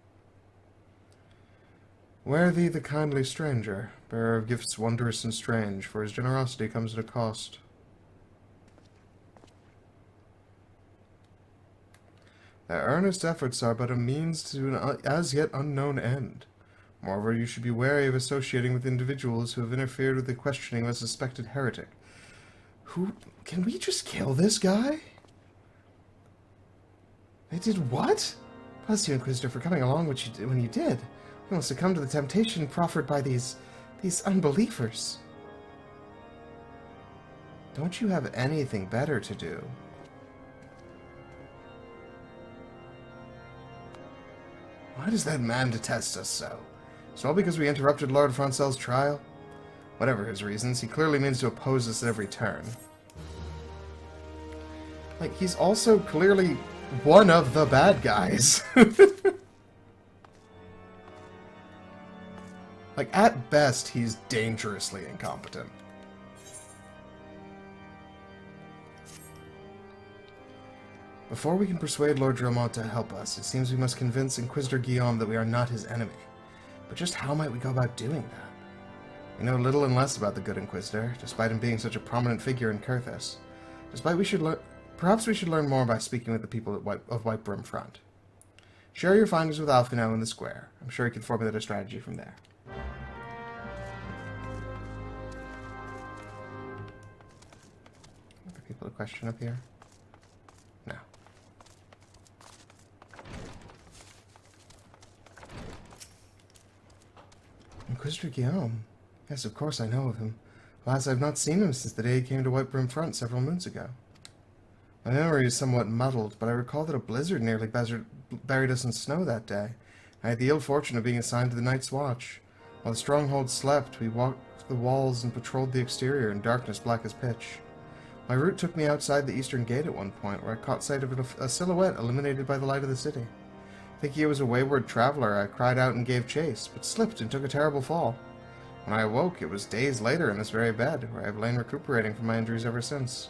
Ware thee the kindly stranger, bearer of gifts wondrous and strange, for his generosity comes at a cost. Their earnest efforts are but a means to an as yet unknown end. Moreover, you should be wary of associating with individuals who have interfered with the questioning of a suspected heretic. Who... Can we just kill this guy? They did what? Bless you, Inquisitor, for coming along when you did. He will succumb to the temptation proffered by these unbelievers. Don't you have anything better to do? Why does that man detest us so? It's all because we interrupted Lord Francel's trial? Whatever his reasons, he clearly means to oppose us at every turn. Like, he's also clearly one of the bad guys. Like, at best, he's dangerously incompetent. Before we can persuade Lord Dromont to help us, it seems we must convince Inquisitor Guillaume that we are not his enemy. But just how might we go about doing that? We know little and less about the good Inquisitor, despite him being such a prominent figure in Coerthas. Perhaps we should learn more by speaking with the people of Whitebrim Front. Share your findings with Alphino in the square. I'm sure he can formulate a strategy from there. Are there people to question up here? No. Inquisitor Guillaume? Yes, of course I know of him. Alas, I've not seen him since the day he came to Whitebrim Front several moons ago. My memory is somewhat muddled, but I recall that a blizzard nearly buried us in snow that day. I had the ill fortune of being assigned to the Night's Watch. While the stronghold slept, we walked the walls and patrolled the exterior in darkness black as pitch. My route took me outside the eastern gate at one point, where I caught sight of a silhouette illuminated by the light of the city. Thinking it was a wayward traveler, I cried out and gave chase, but slipped and took a terrible fall. When I awoke, it was days later in this very bed, where I have lain recuperating from my injuries ever since.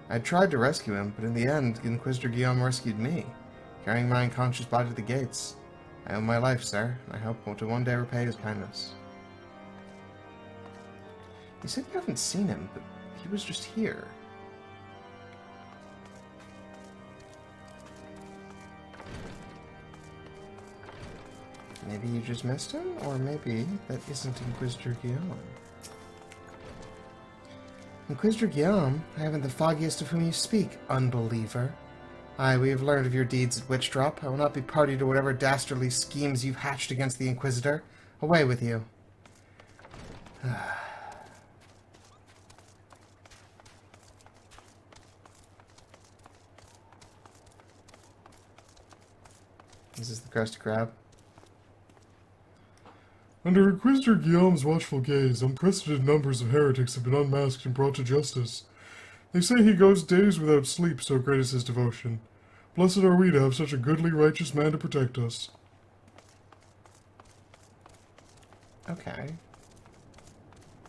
I had tried to rescue him, but in the end, Inquisitor Guillaume rescued me, carrying my unconscious body to the gates. I owe my life, sir, and I hope to one day repay his kindness. You said you haven't seen him, but he was just here. Maybe you just missed him, or maybe that isn't Inquisitor Guillaume. Inquisitor Guillaume, I haven't the foggiest of whom you speak, unbeliever. Aye, we have learned of your deeds at Witchdrop. I will not be party to whatever dastardly schemes you've hatched against the Inquisitor. Away with you. Is this the Krusty Krab? Under Inquisitor Guillaume's watchful gaze, unprecedented numbers of heretics have been unmasked and brought to justice. They say he goes days without sleep, so great is his devotion. Blessed are we to have such a goodly, righteous man to protect us. Okay.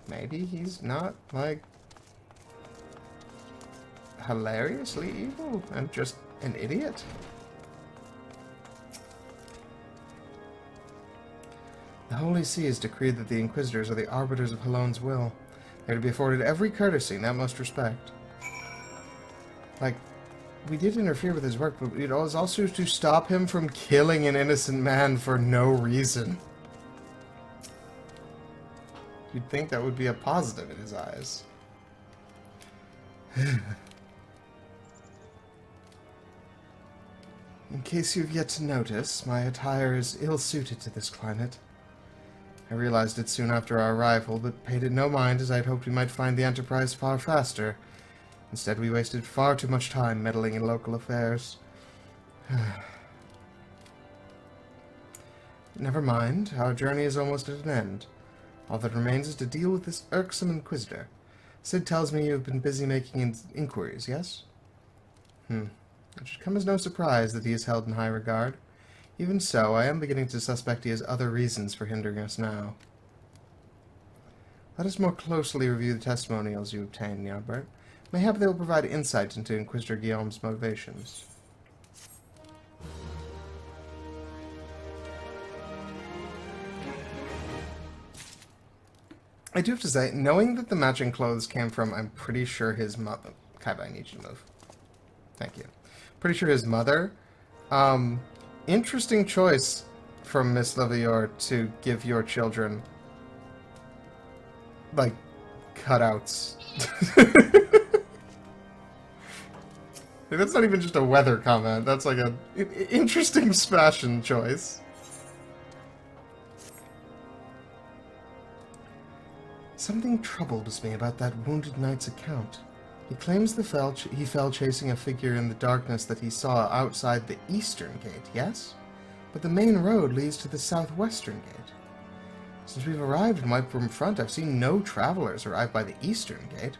Maybe he's not, like, hilariously evil and just an idiot. The Holy See has decreed that the Inquisitors are the arbiters of Halone's will. They are to be afforded every courtesy and utmost respect. Like, we did interfere with his work, but it was also to stop him from killing an innocent man for no reason. You'd think that would be a positive in his eyes. In case you've yet to notice, my attire is ill-suited to this climate. I realized it soon after our arrival, but paid it no mind as I had hoped we might find the Enterprise far faster. Instead, we wasted far too much time meddling in local affairs. Never mind, our journey is almost at an end. All that remains is to deal with this irksome Inquisitor. Sid tells me you have been busy making inquiries, yes? It should come as no surprise that he is held in high regard. Even so, I am beginning to suspect he has other reasons for hindering us now. Let us more closely review the testimonials you obtained, Ny'ardbert. Mayhap they will provide insight into Inquisitor Guillaume's motivations. I do have to say, knowing that the matching clothes came from, I'm pretty sure his mother... Kaiba, I need you to move. Thank you. Pretty sure his mother... Interesting choice from Miss Levior to give your children, like, cutouts. That's not even just a weather comment. That's like an interesting fashion choice. Something troubles me about that wounded knight's account. He claims he fell chasing a figure in the darkness that he saw outside the eastern gate, yes? But the main road leads to the southwestern gate. Since we've arrived in Whitebroom Front, I've seen no travelers arrive by the eastern gate.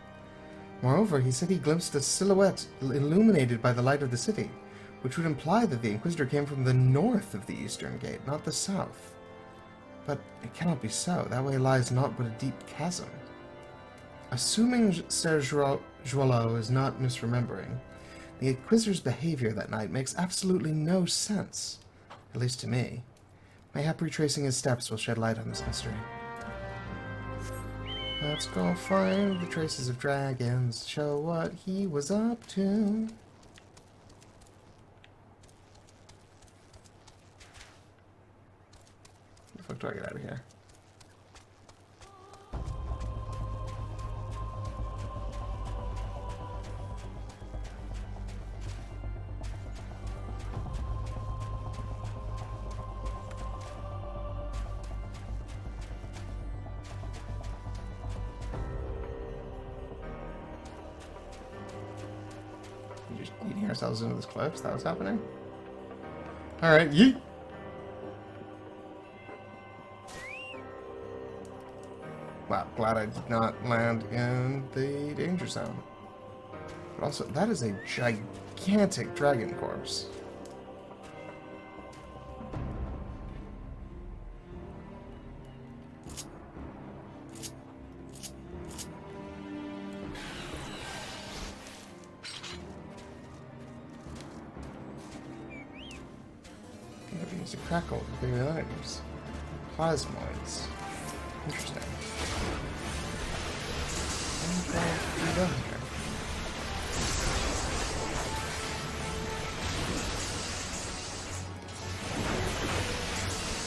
Moreover, he said he glimpsed a silhouette illuminated by the light of the city, which would imply that the Inquisitor came from the north of the eastern gate, not the south. But it cannot be so. That way lies naught but a deep chasm. Assuming Ser Joileau is not misremembering, the Inquisitor's behavior that night makes absolutely no sense, at least to me. Mayhap retracing his steps will shed light on this mystery. Let's go find the traces of dragons, show what he was up to. How the fuck do I get out of here? Just eating ourselves into this cliff? Is that what's happening? Alright, yeet! Wow, glad I did not land in the danger zone. But also, that is a gigantic dragon corpse. Use a crackle to bigger items. Plasmoids. Interesting. What have we done here?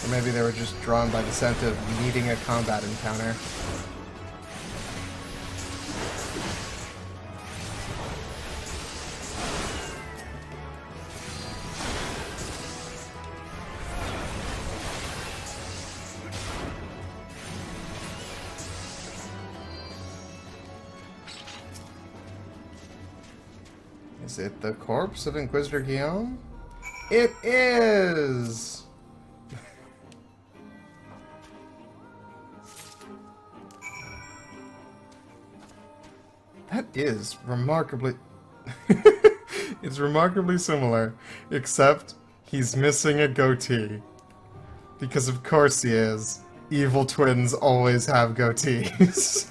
Or maybe they were just drawn by the scent of needing a combat encounter. Is it the corpse of Inquisitor Guillaume? It is! That is remarkably... It's remarkably similar, except he's missing a goatee. Because of course he is. Evil twins always have goatees.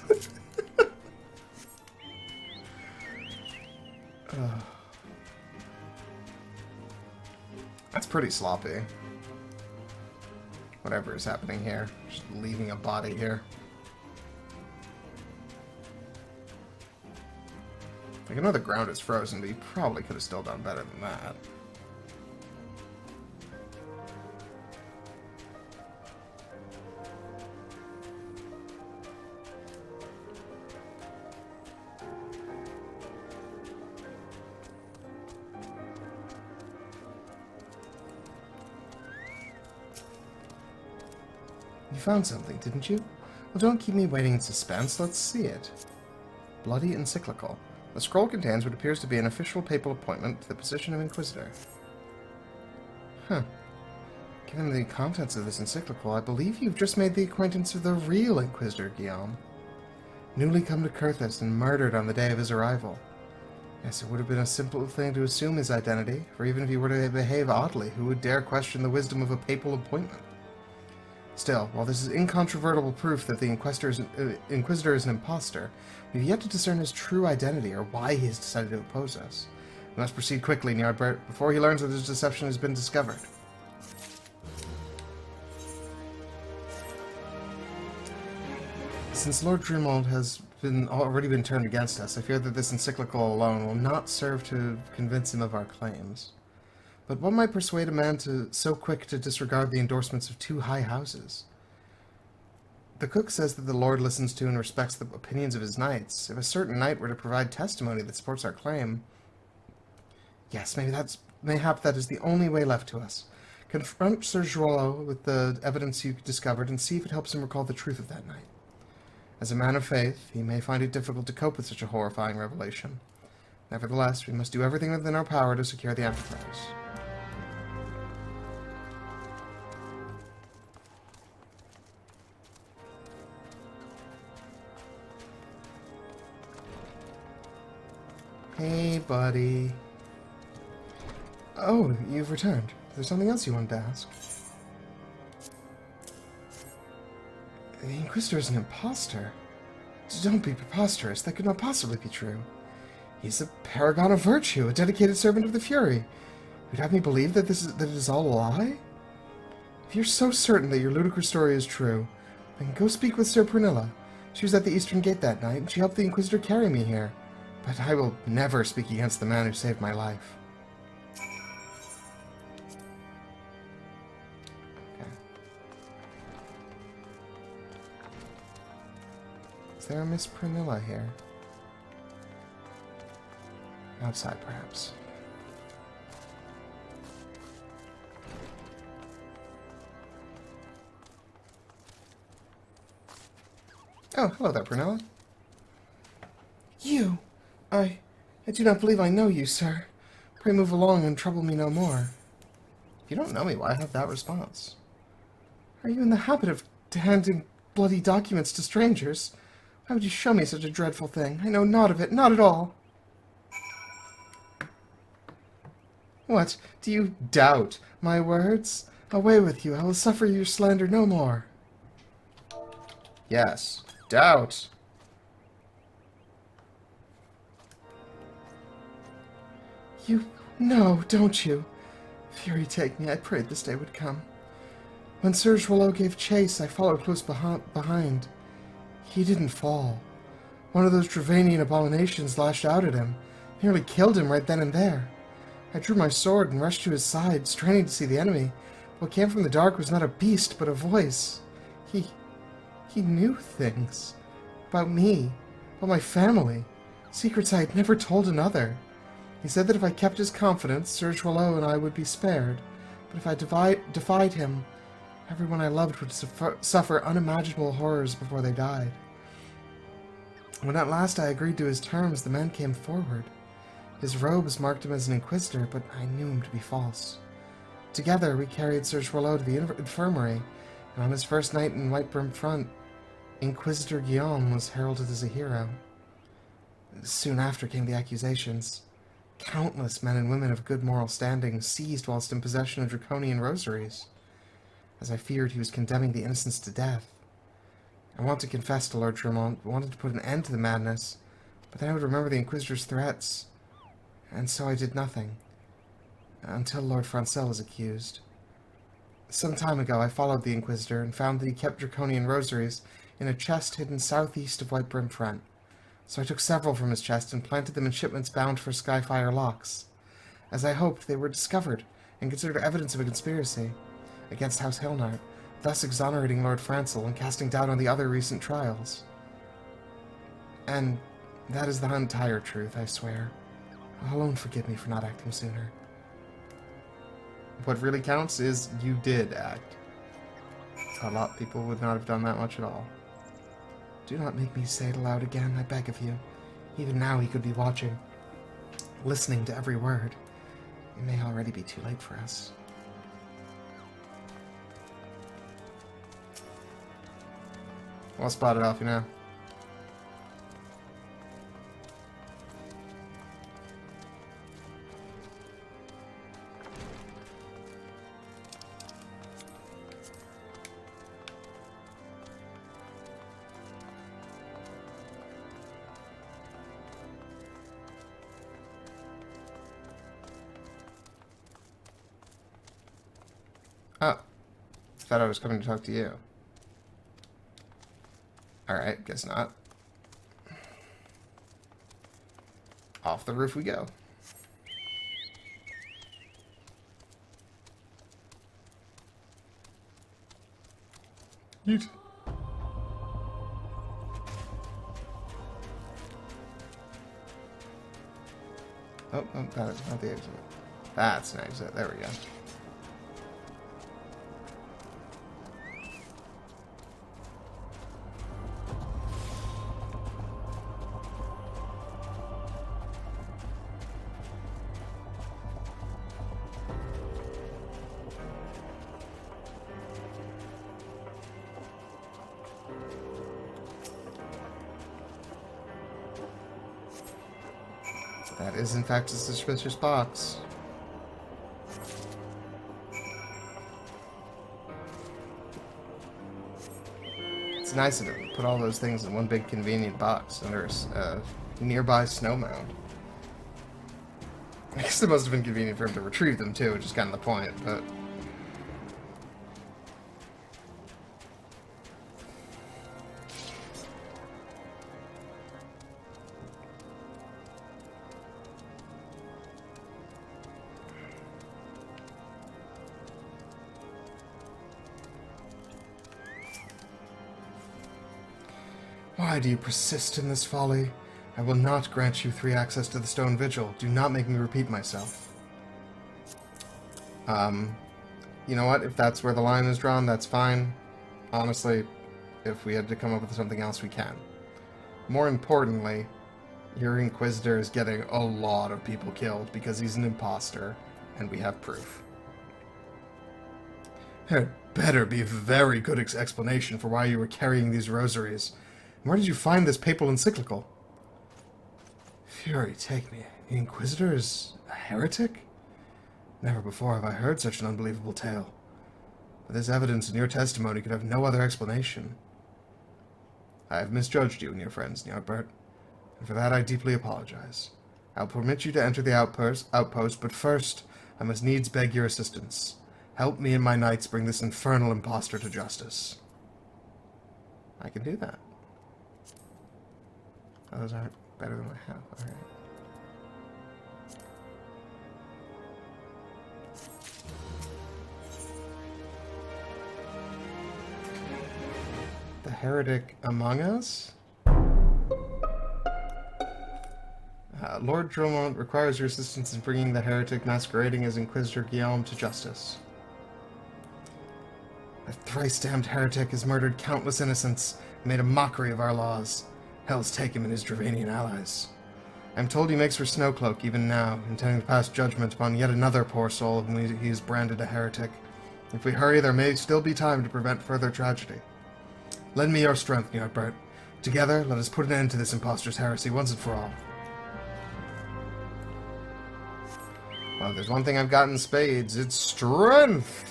That's pretty sloppy. Whatever is happening here. Just leaving a body here. Like, I know the ground is frozen, but you probably could have still done better than that. You found something, didn't you? Well, don't keep me waiting in suspense. Let's see it. Bloody Encyclical. The scroll contains what appears to be an official papal appointment to the position of Inquisitor. Huh. Given the contents of this encyclical, I believe you've just made the acquaintance of the real Inquisitor Guillaume. Newly come to Coerthas and murdered on the day of his arrival. Yes, it would have been a simple thing to assume his identity, for even if he were to behave oddly, who would dare question the wisdom of a papal appointment? Still, while this is incontrovertible proof that the Inquisitor is an impostor, we've yet to discern his true identity or why he has decided to oppose us. We must proceed quickly, Ny'ardbert, before he learns that his deception has been discovered. Since Lord Grimald has already been turned against us, I fear that this encyclical alone will not serve to convince him of our claims. But what might persuade a man so quick to disregard the endorsements of two high houses? The cook says that the Lord listens to and respects the opinions of his knights. If a certain knight were to provide testimony that supports our claim... Yes, mayhap that is the only way left to us. Confront Ser Joileau with the evidence you discovered and see if it helps him recall the truth of that night. As a man of faith, he may find it difficult to cope with such a horrifying revelation. Nevertheless, we must do everything within our power to secure the Enterprise. Hey, buddy. Oh, you've returned. Is there something else you wanted to ask? The Inquisitor is an imposter. Don't be preposterous. That could not possibly be true. He's a paragon of virtue, a dedicated servant of the Fury. You'd have me believe that it is all a lie? If you're so certain that your ludicrous story is true, then go speak with Sir Prunilla. She was at the Eastern Gate that night, and she helped the Inquisitor carry me here. But I will never speak against the man who saved my life. Okay. Is there a Miss Prunilla here? Outside, perhaps. Oh, hello there, Prunilla. You! I do not believe I know you, sir. Pray move along and trouble me no more. If you don't know me, why have that response? Are you in the habit of handing bloody documents to strangers? Why would you show me such a dreadful thing? I know naught of it, not at all. What? Do you doubt my words? Away with you, I will suffer your slander no more. Yes, doubt. You know, don't you? Fury take me, I prayed this day would come. When Sir Joileau gave chase, I followed close behind. He didn't fall. One of those Dravanian abominations lashed out at him, nearly killed him right then and there. I drew my sword and rushed to his side, straining to see the enemy. What came from the dark was not a beast, but a voice. He knew things. About me. About my family. Secrets I had never told another. He said that if I kept his confidence, Sir Joileau and I would be spared. But if I defied him, everyone I loved would suffer unimaginable horrors before they died. When at last I agreed to his terms, the man came forward. His robes marked him as an Inquisitor, but I knew him to be false. Together, we carried Sir Joileau to the infirmary, and on his first night in Whitebrim Front, Inquisitor Guillaume was heralded as a hero. Soon after came the accusations. Countless men and women of good moral standing seized whilst in possession of draconian rosaries. As I feared, he was condemning the innocents to death. I wanted to confess to Lord Tremont, wanted to put an end to the madness, but then I would remember the Inquisitor's threats, and so I did nothing, until Lord Francel was accused. Some time ago, I followed the Inquisitor and found that he kept draconian rosaries in a chest hidden southeast of Whitebrim Front. So I took several from his chest and planted them in shipments bound for Skyfire locks. As I hoped, they were discovered and considered evidence of a conspiracy against House Hilnard, thus exonerating Lord Francel and casting doubt on the other recent trials. And that is the entire truth, I swear. Alone forgive me for not acting sooner. What really counts is you did act. A lot of people would not have done that much at all. Do not make me say it aloud again, I beg of you. Even now he could be watching, listening to every word. It may already be too late for us. Well spotted, off you now. Oh. Thought I was coming to talk to you. Alright, guess not. Off the roof we go. Yeet. Oh, that's not the exit. That's an exit. There we go. That is, in fact, a suspicious box. It's nice of them to put all those things in one big convenient box under a nearby snow mound. I guess it must have been convenient for him to retrieve them, too, which is kind of the point, but... Why do you persist in this folly? I will not grant you 3 access to the Stone Vigil. Do not make me repeat myself. You know what? If that's where the line is drawn, that's fine. Honestly, if we had to come up with something else, we can. More importantly, your Inquisitor is getting a lot of people killed because he's an imposter, and we have proof. There better be a very good explanation for why you were carrying these rosaries. Where did you find this papal encyclical? Fury, take me. The Inquisitor is a heretic? Never before have I heard such an unbelievable tale. But this evidence in your testimony could have no other explanation. I have misjudged you and your friends, Ny'ardbert, and for that I deeply apologize. I'll permit you to enter the outpost, but first I must needs beg your assistance. Help me and my knights bring this infernal impostor to justice. I can do that. Those aren't better than I have. Alright. The heretic among us? Lord Dromont requires your assistance in bringing the heretic masquerading as Inquisitor Guillaume to justice. The thrice-damned heretic has murdered countless innocents and made a mockery of our laws. Hell's take him and his Dravanian allies. I'm told he makes for Snowcloak even now, intending to pass judgment upon yet another poor soul whom he has branded a heretic. If we hurry, there may still be time to prevent further tragedy. Lend me your strength, Ny'ardbert. Together, let us put an end to this impostor's heresy once and for all. Well, if there's one thing I've got in spades, it's strength!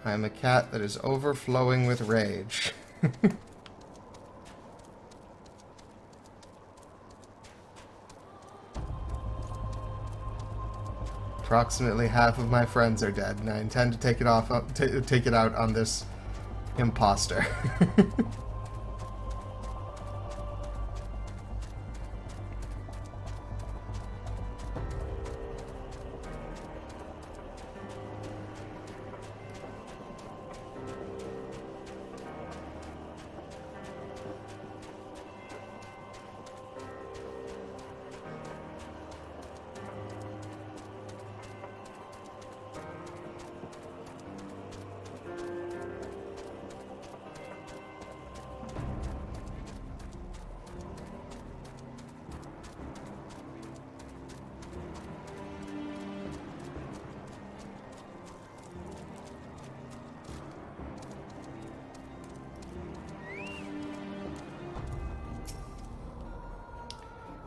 I am a cat that is overflowing with rage. Approximately half of my friends are dead, and I intend to take it out on this imposter.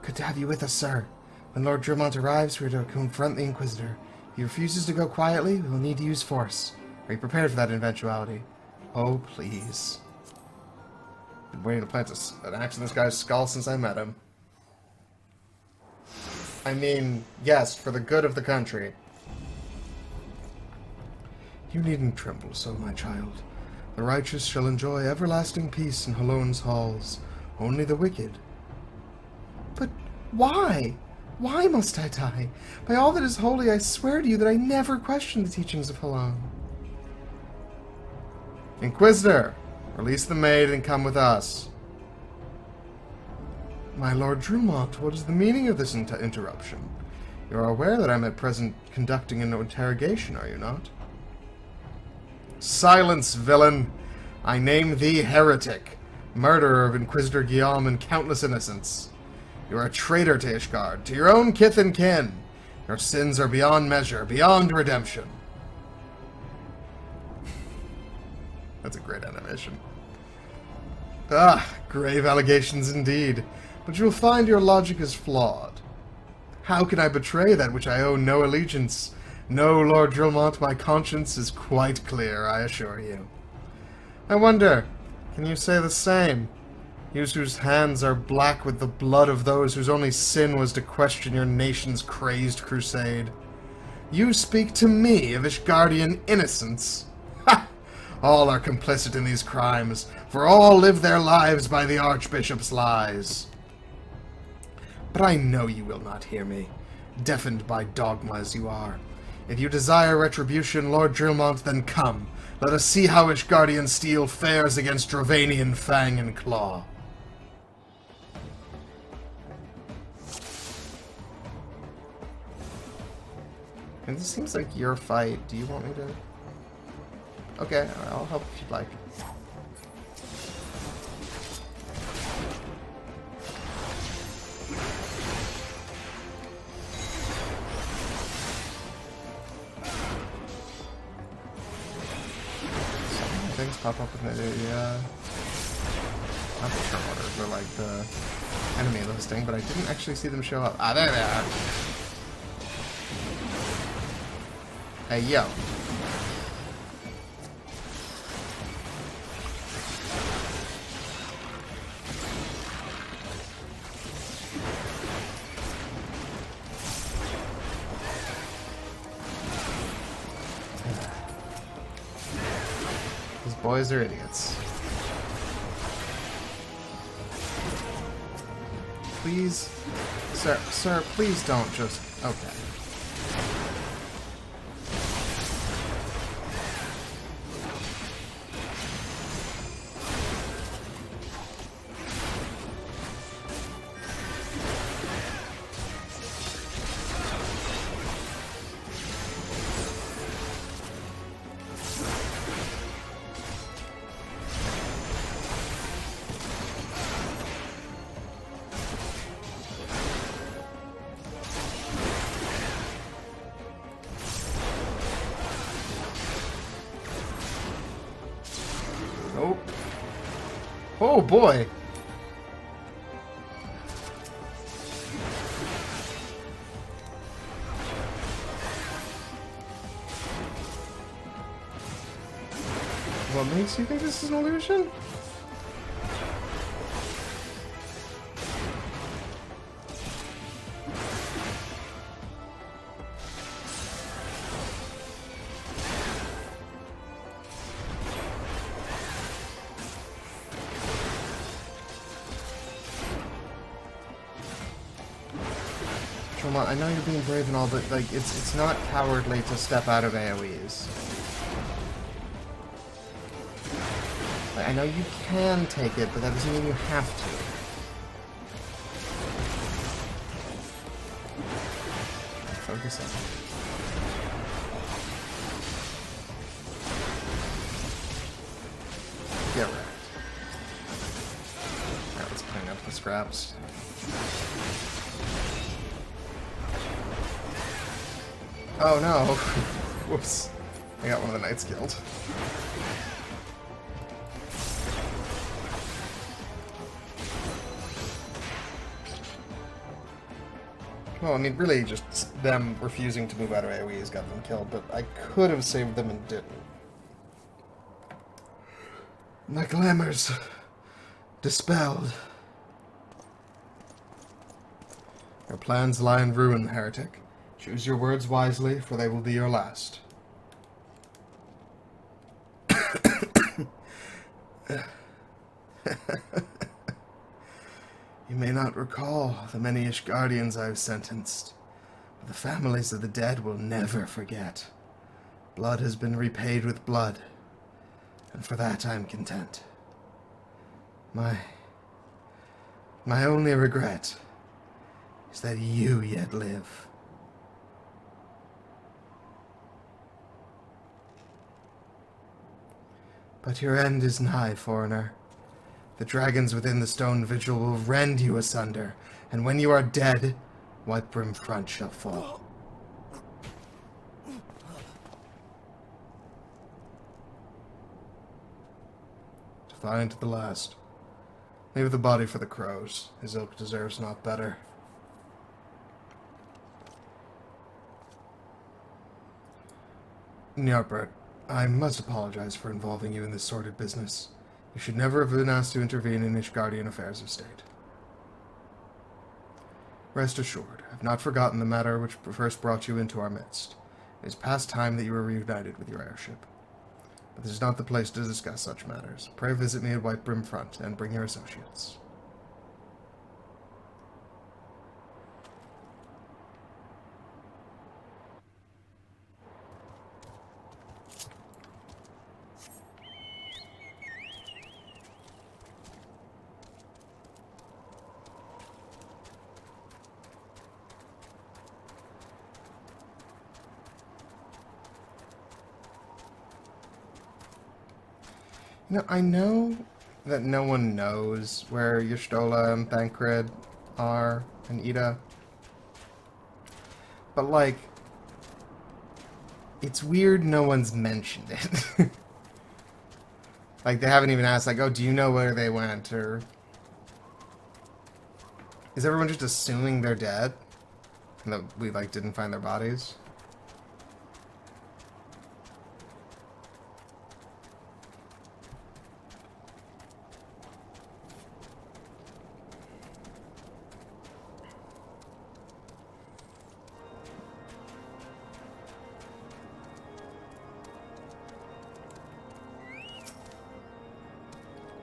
Good to have you with us, sir. When Lord Dromont arrives, we are to confront the Inquisitor. If he refuses to go quietly, we will need to use force. Are you prepared for that eventuality? Oh, please. Been waiting to plant an axe in this guy's skull since I met him. I mean, yes, for the good of the country. You needn't tremble so, my child. The righteous shall enjoy everlasting peace in Halone's halls. Only the wicked. But why? Why must I die? By all that is holy, I swear to you that I never questioned the teachings of Halone. Inquisitor, release the maid and come with us. My Lord Dromont, what is the meaning of this interruption? You are aware that I'm at present conducting an interrogation, are you not? Silence, villain! I name thee heretic, murderer of Inquisitor Guillaume and countless innocents. You are a traitor to Ishgard, to your own kith and kin. Your sins are beyond measure, beyond redemption. That's a great animation. Ah, grave allegations indeed. But you'll find your logic is flawed. How can I betray that which I owe no allegiance? No, Lord Drillmont, my conscience is quite clear, I assure you. I wonder, can you say the same? You whose hands are black with the blood of those whose only sin was to question your nation's crazed crusade. You speak to me of Ishgardian innocence? Ha! All are complicit in these crimes, for all live their lives by the Archbishop's lies. But I know you will not hear me, deafened by dogma as you are. If you desire retribution, Lord Drillmont, then come. Let us see how Ishgardian steel fares against Drovanian fang and claw. And this seems like your fight. Do you want me to... Okay, I'll help if you'd like. Some things pop up in the not the turn orders, but like the enemy listing, but I didn't actually see them show up. Ah, there they are. Hey, yo. These boys are idiots. Please, sir, please don't just... Okay. Nope. Oh boy. What makes you think this is an illusion? I know you're being brave and all, but like it's not cowardly to step out of AoEs. Like, I know you can take it, but that doesn't mean you have to. Focus on it. Get wrecked. Alright, let's clean up the scraps. Oh no! Whoops. I got one of the knights killed. Well, I mean, really, just them refusing to move out of AoEs got them killed, but I could have saved them and didn't. My glamours dispelled. Your plans lie in ruin, heretic. Choose your words wisely, for they will be your last. You may not recall the many Ishgardians I've sentenced, but the families of the dead will never forget. Blood has been repaid with blood, and for that I'm content. My only regret is that you yet live. But your end is nigh, foreigner. The dragons within the stone vigil will rend you asunder, and when you are dead, what brim front shall fall. Defiant to the last, Leave the body for the crows. His ilk deserves not better. Ny'ardbert, I must apologize for involving you in this sordid business. You should never have been asked to intervene in Ishgardian affairs of state. Rest assured, I have not forgotten the matter which first brought you into our midst. It is past time that you were reunited with your airship. But this is not the place to discuss such matters. Pray visit me at White Brim Front, and bring your associates. You know, I know that no one knows where Y'shtola and Thancred are, and Ida. But, like, it's weird no one's mentioned it. Like, they haven't even asked, like, oh, do you know where they went, or... Is everyone just assuming they're dead? And that we, like, didn't find their bodies?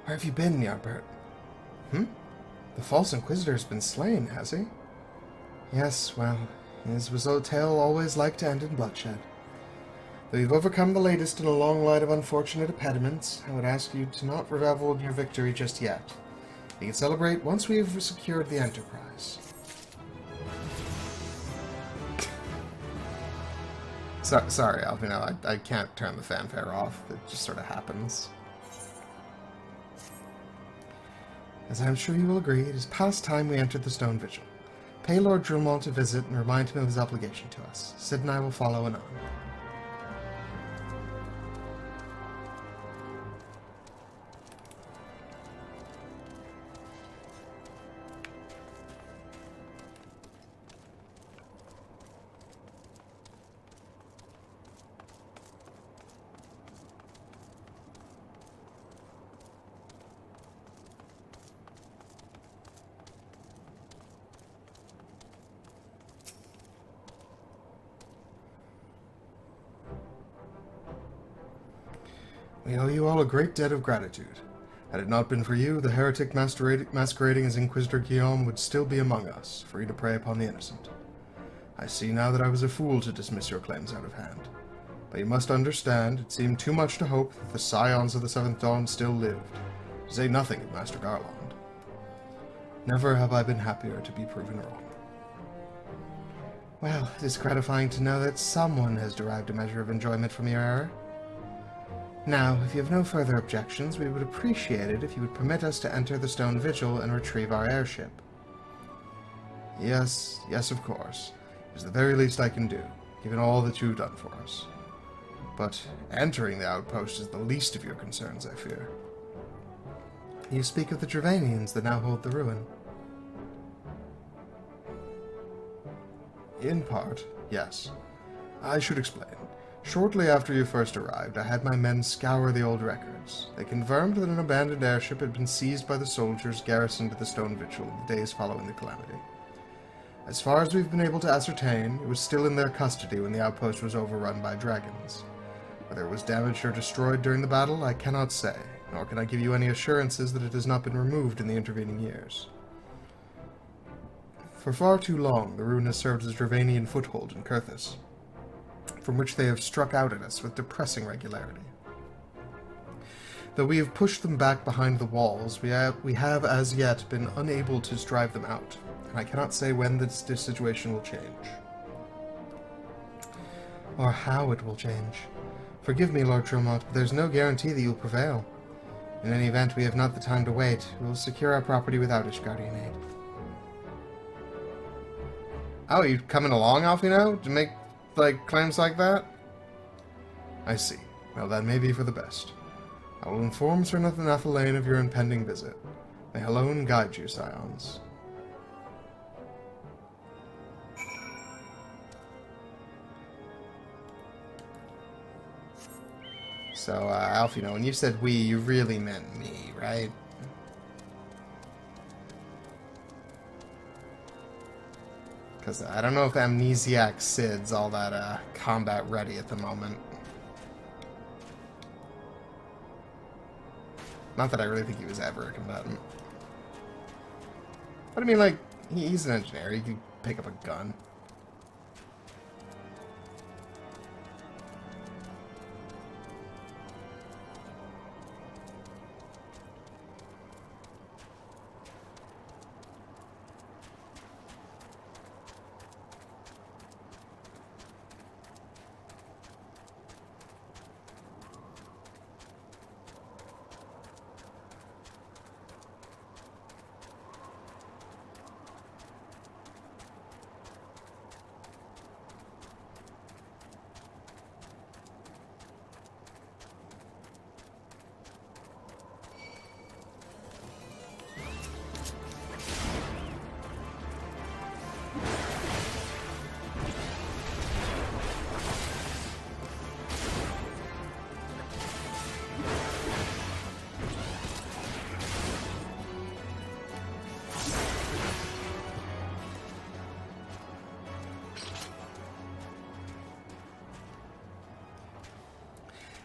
Where have you been, Ny'ardbert? The false Inquisitor's been slain, has he? Yes, well, his tale always liked to end in bloodshed. Though you've overcome the latest in a long line of unfortunate impediments, I would ask you to not revel in your victory just yet. We can celebrate once we have secured the Enterprise. Sorry, Alvino, I can't turn the fanfare off. It just sort of happens. As I am sure you will agree, it is past time we entered the Stone Vigil. Pay Lord Drillmont a visit and remind him of his obligation to us. Sid and I will follow anon. We owe you all a great debt of gratitude. Had it not been for you, the heretic masquerading as Inquisitor Guillaume would still be among us, free to prey upon the innocent. I see now that I was a fool to dismiss your claims out of hand. But you must understand, it seemed too much to hope that the scions of the Seventh Dawn still lived, to say nothing of Master Garland. Never have I been happier to be proven wrong. Well, it is gratifying to know that someone has derived a measure of enjoyment from your error. Now, if you have no further objections, we would appreciate it if you would permit us to enter the Stone Vigil and retrieve our airship. Yes, of course. It is the very least I can do, given all that you have done for us. But entering the outpost is the least of your concerns, I fear. You speak of the Dravanians that now hold the ruin. In part, yes. I should explain. Shortly after you first arrived, I had my men scour the old records. They confirmed that an abandoned airship had been seized by the soldiers garrisoned at the Stone Vigil in the days following the calamity. As far as we've been able to ascertain, it was still in their custody when the outpost was overrun by dragons. Whether it was damaged or destroyed during the battle, I cannot say, nor can I give you any assurances that it has not been removed in the intervening years. For far too long, the ruin has served as a Dravanian foothold in Coerthas, from which they have struck out at us with depressing regularity. Though we have pushed them back behind the walls, we have as yet been unable to drive them out, and I cannot say when this situation will change. Or how it will change. Forgive me, Lord Drillmont, but there's no guarantee that you'll prevail. In any event, we have not the time to wait. We will secure our property without Ishgardian aid. Oh, you coming along, Alfino, to make claims like that? I see. Well, that may be for the best. I will inform Sir Nathalain of your impending visit. May alone guide you, scions. So, Alfino, when you said we, you really meant me, right? Because I don't know if Amnesiac Sid's all that combat ready at the moment. Not that I really think he was ever a combatant. But I mean, like, he's an engineer. He can pick up a gun.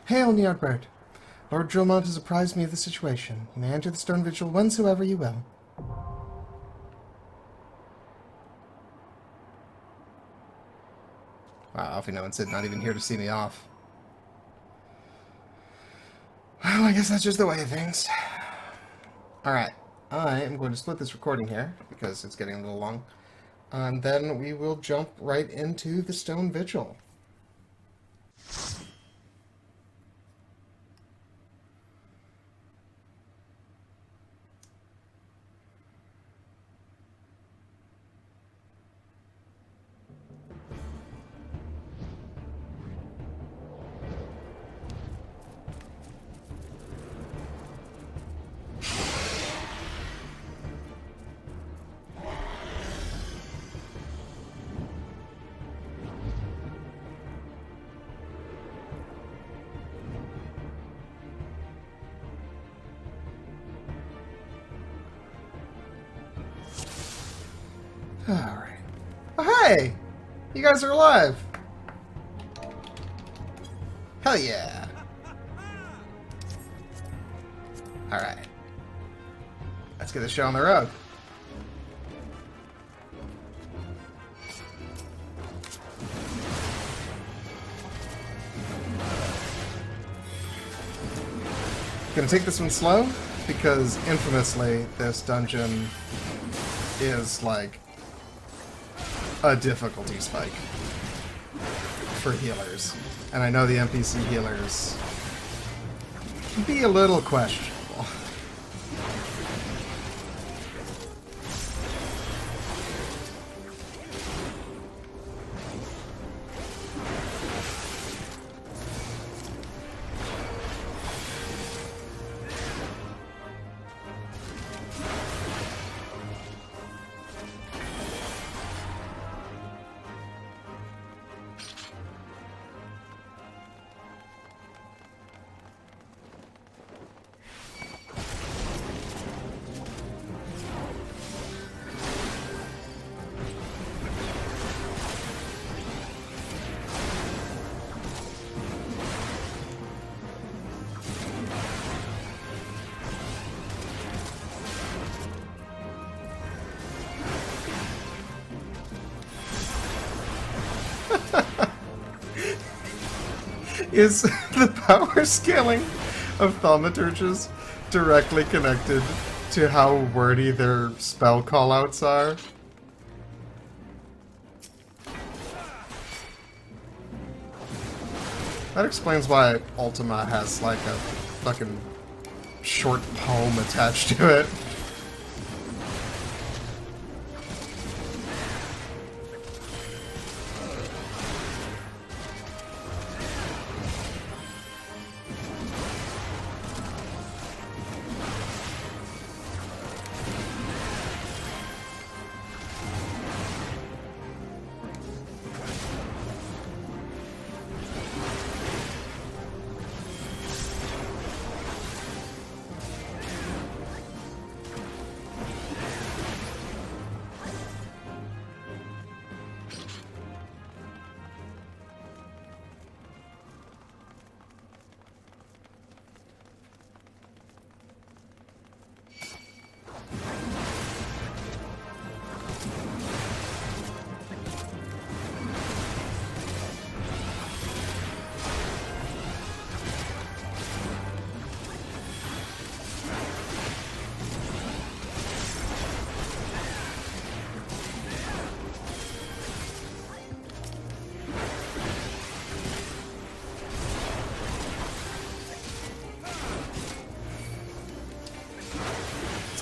Hail, Ny'ardbert. Lord Dromont has apprised me of the situation. You may enter the stone vigil whensoever you will. Wow, Alfino and Sid not even here to see me off. Well, I guess that's just the way of things. Alright, I am going to split this recording here, because it's getting a little long. And then we will jump right into the stone vigil. Alright. Oh, hey! You guys are alive! Hell yeah! Alright. Let's get this show on the road. Gonna take this one slow, because infamously, this dungeon is like a difficulty spike for healers. And I know the NPC healers can be a little questionable. Is the power scaling of thaumaturges directly connected to how wordy their spell callouts are? That explains why Ultima has like a fucking short poem attached to it.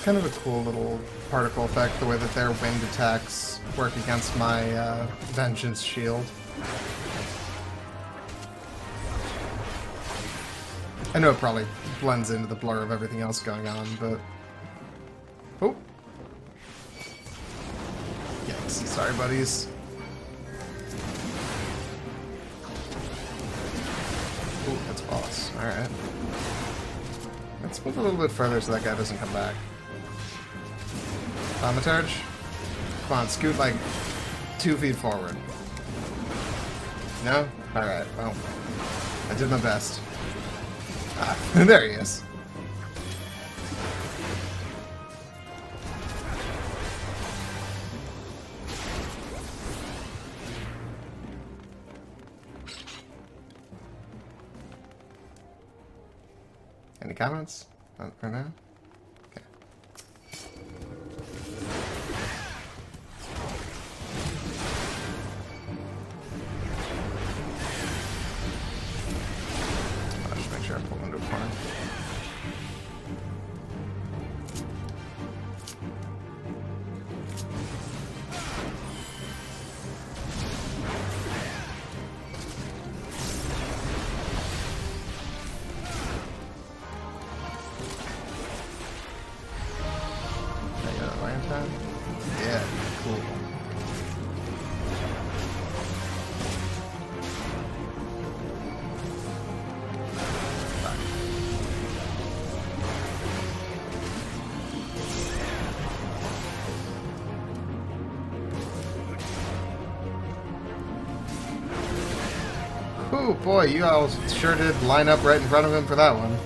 kind of a cool little particle effect, the way that their wind attacks work against my vengeance shield. I know it probably blends into the blur of everything else going on, but... Oh! Yikes. Sorry, buddies. Ooh, that's boss. Alright. Let's move a little bit further so that guy doesn't come back. Thaumaturge? Come on, scoot like 2 feet forward. No? Alright, well. I did my best. Ah, there he is. Any comments? Not for now? Okay. I'll just make sure I pull into a corner. Yeah, cool. Ooh, boy, you all sure did line up right in front of him for that one.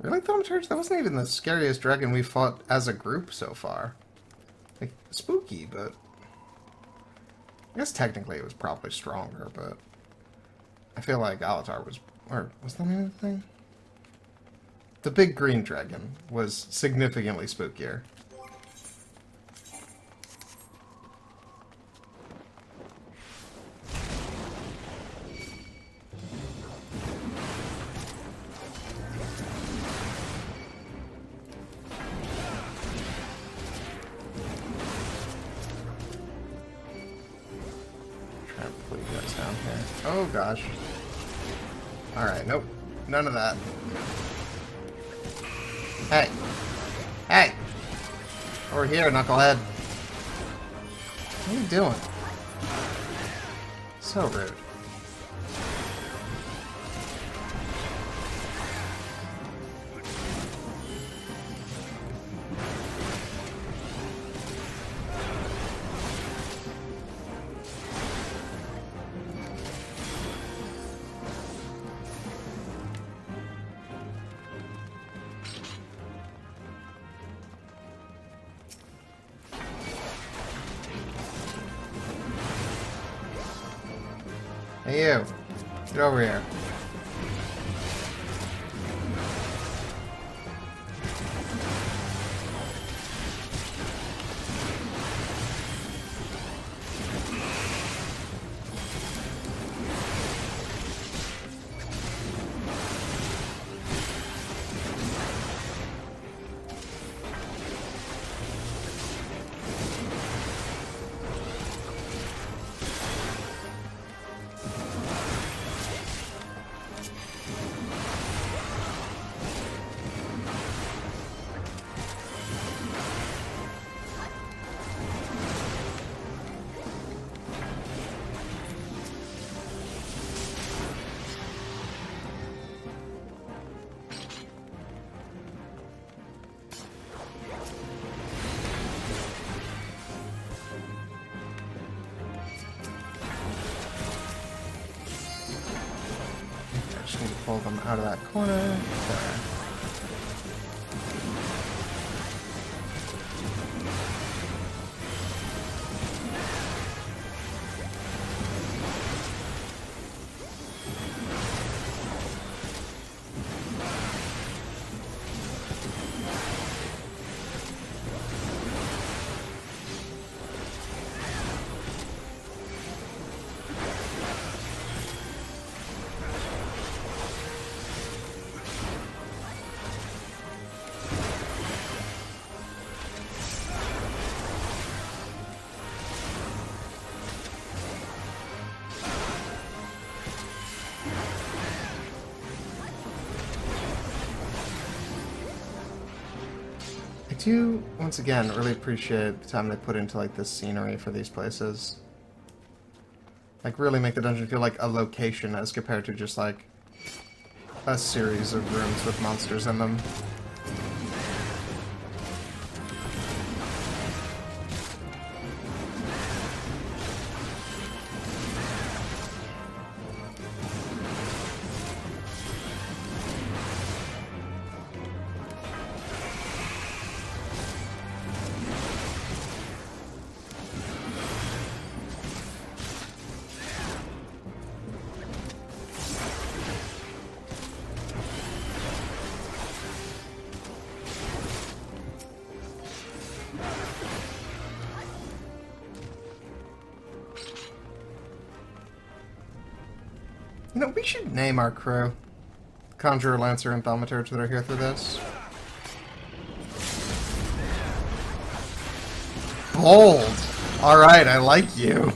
Really, Thaumaturge? That wasn't even the scariest dragon we fought as a group so far. Like, spooky, but... I guess technically it was probably stronger, but... I feel like Alatar was... Or, was that the name of the thing? The big green dragon was significantly spookier. Oh gosh. Alright, nope. None of that. Hey! Hey! Over here, knucklehead. What are you doing? So rude. Hey you, get over here. Just need to pull them out of that corner. There. I do, once again, really appreciate the time they put into, like, this scenery for these places. Like, really make the dungeon feel like a location as compared to just, like, a series of rooms with monsters in them. You know, we should name our crew. Conjurer, Lancer, and Thaumaturge that are here through this. Bold! Alright, I like you.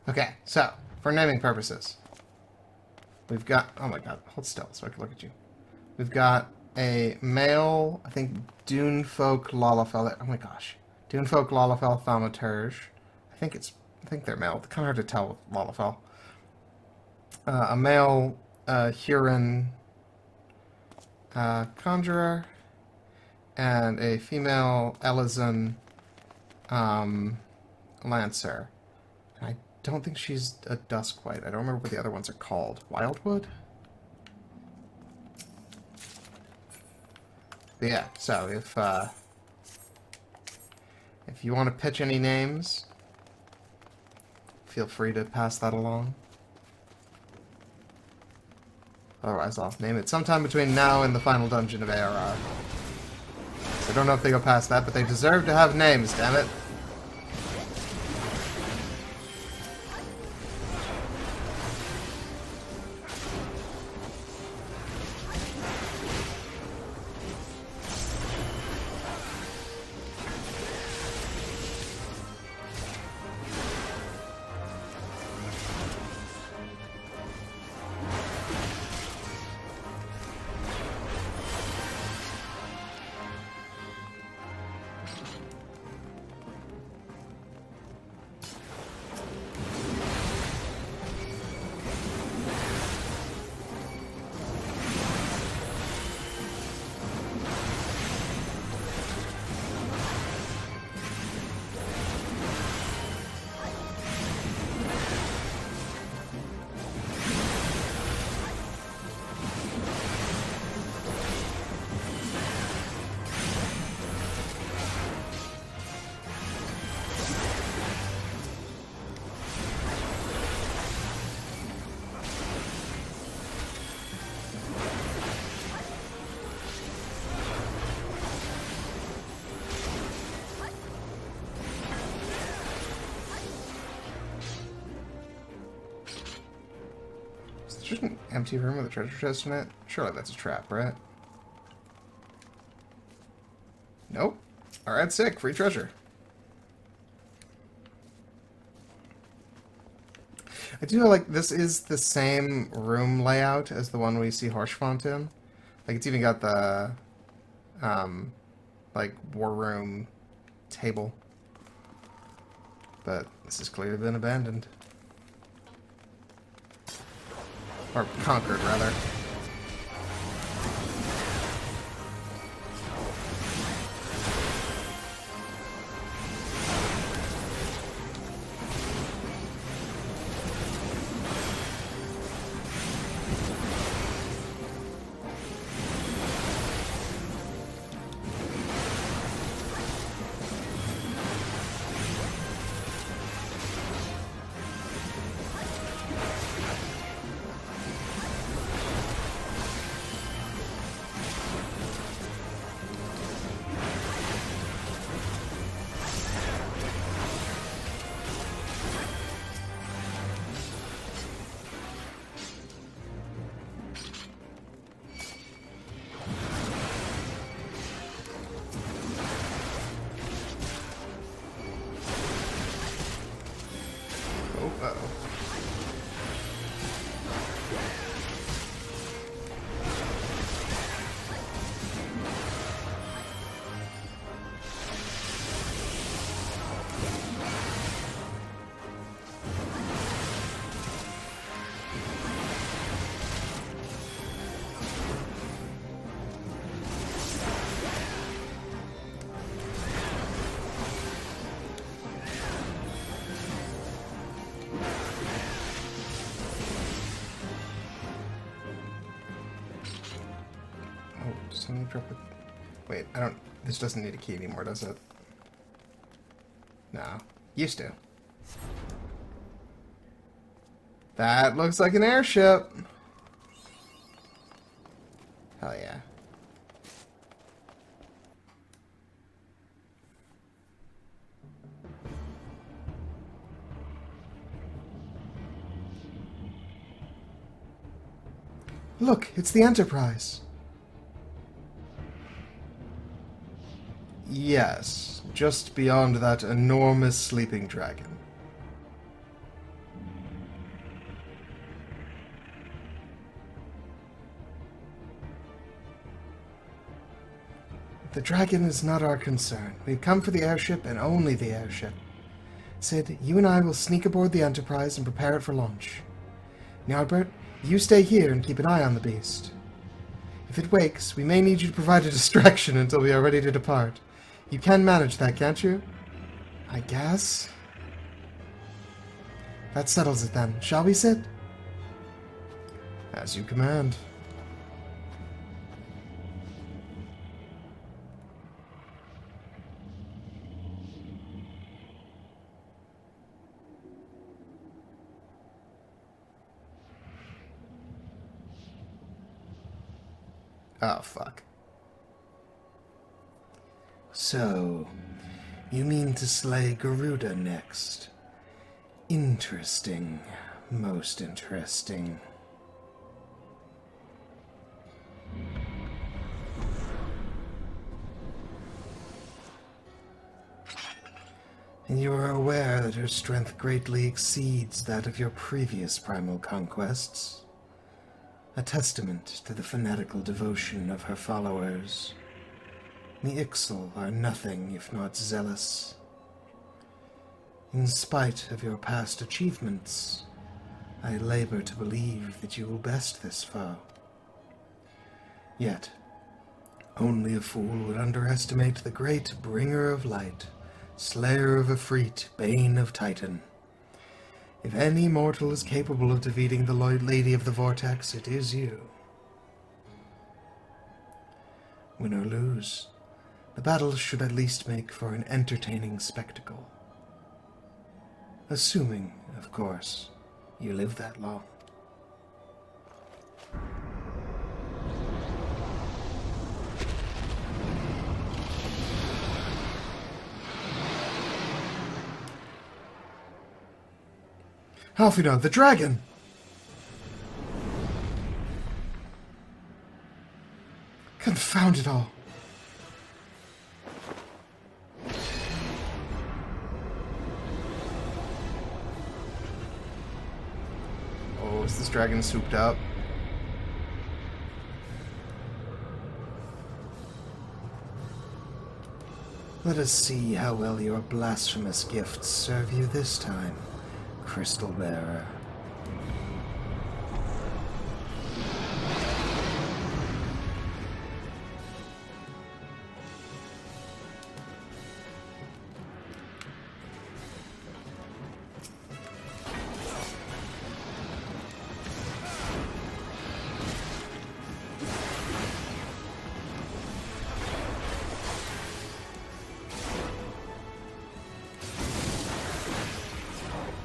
Okay, so, for naming purposes, we've got... Oh my god, hold still so I can look at you. We've got a male, I think, Dune folk Lalafell. Oh my gosh. Dunefolk, Lalafell, Thaumaturge. I think they're male. It's kind of hard to tell with Lalafell. A male Huron conjurer, and a female Elizan lancer. I don't think she's a Duskwhite. I don't remember what the other ones are called. Wildwood? But yeah, so if you want to pitch any names, feel free to pass that along. Otherwise, I'll name it sometime between now and the final dungeon of ARR. So I don't know if they go past that, but they deserve to have names, damn it. Is there just an empty room with a treasure chest in it? Surely that's a trap, right? Nope. Alright, sick. Free treasure. I do know, like, this is the same room layout as the one we see Horschfont in. Like, it's even got the, like, war room table. But this has clearly been abandoned. Or conquered, rather. Uh-oh. Something drop it. Wait, I don't. This doesn't need a key anymore, does it? No. Used to. That looks like an airship. Hell yeah. Look, it's the Enterprise. Yes, just beyond that enormous sleeping dragon. The dragon is not our concern. We've come for the airship and only the airship. Sid, you and I will sneak aboard the Enterprise and prepare it for launch. Ny'ardbert, you stay here and keep an eye on the beast. If it wakes, we may need you to provide a distraction until we are ready to depart. You can manage that, can't you? I guess. That settles it then. Shall we, Sid? As you command. Oh, fuck. So, you mean to slay Garuda next? Interesting. Most interesting. And you are aware that her strength greatly exceeds that of your previous primal conquests? A testament to the fanatical devotion of her followers. The Ixal are nothing if not zealous. In spite of your past achievements, I labor to believe that you will best this foe. Yet, only a fool would underestimate the great bringer of light, slayer of Efreet, bane of Titan. If any mortal is capable of defeating the Lady of the Vortex, it is you. Win or lose, the battle should at least make for an entertaining spectacle. Assuming, of course, you live that long. Alfina, the dragon! Confound it all. Oh, is this dragon souped up? Let us see how well your blasphemous gifts serve you this time, Crystal Bearer.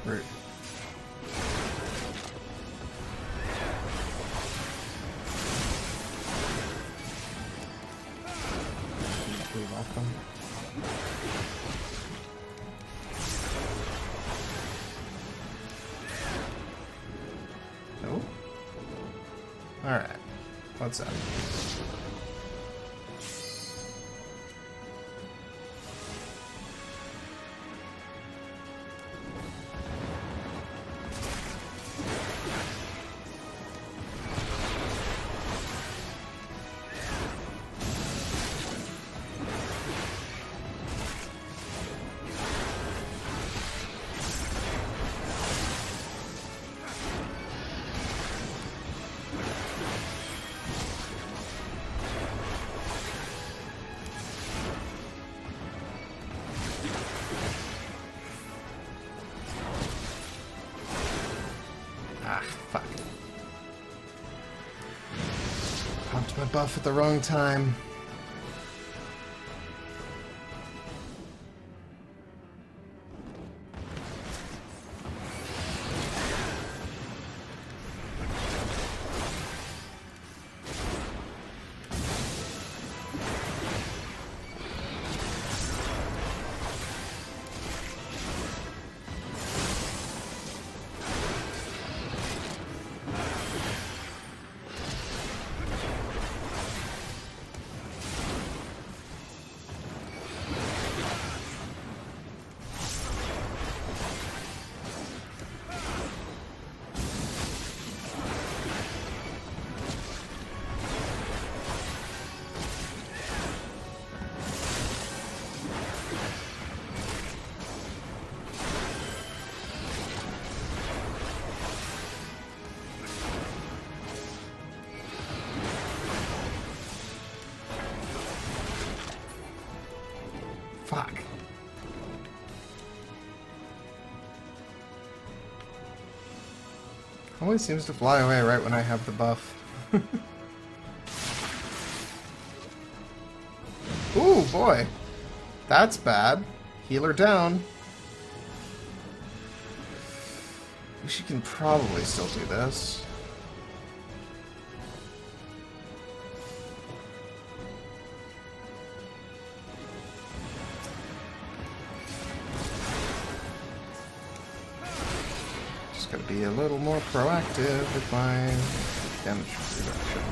Rude. Oh. Alright. What's up? Ah, fuck. Pumped my buff at the wrong time. Fuck. Always seems to fly away right when I have the buff. Ooh, boy. That's bad. Healer down. She can probably still do this. Just gotta be a little more proactive with my damage reduction.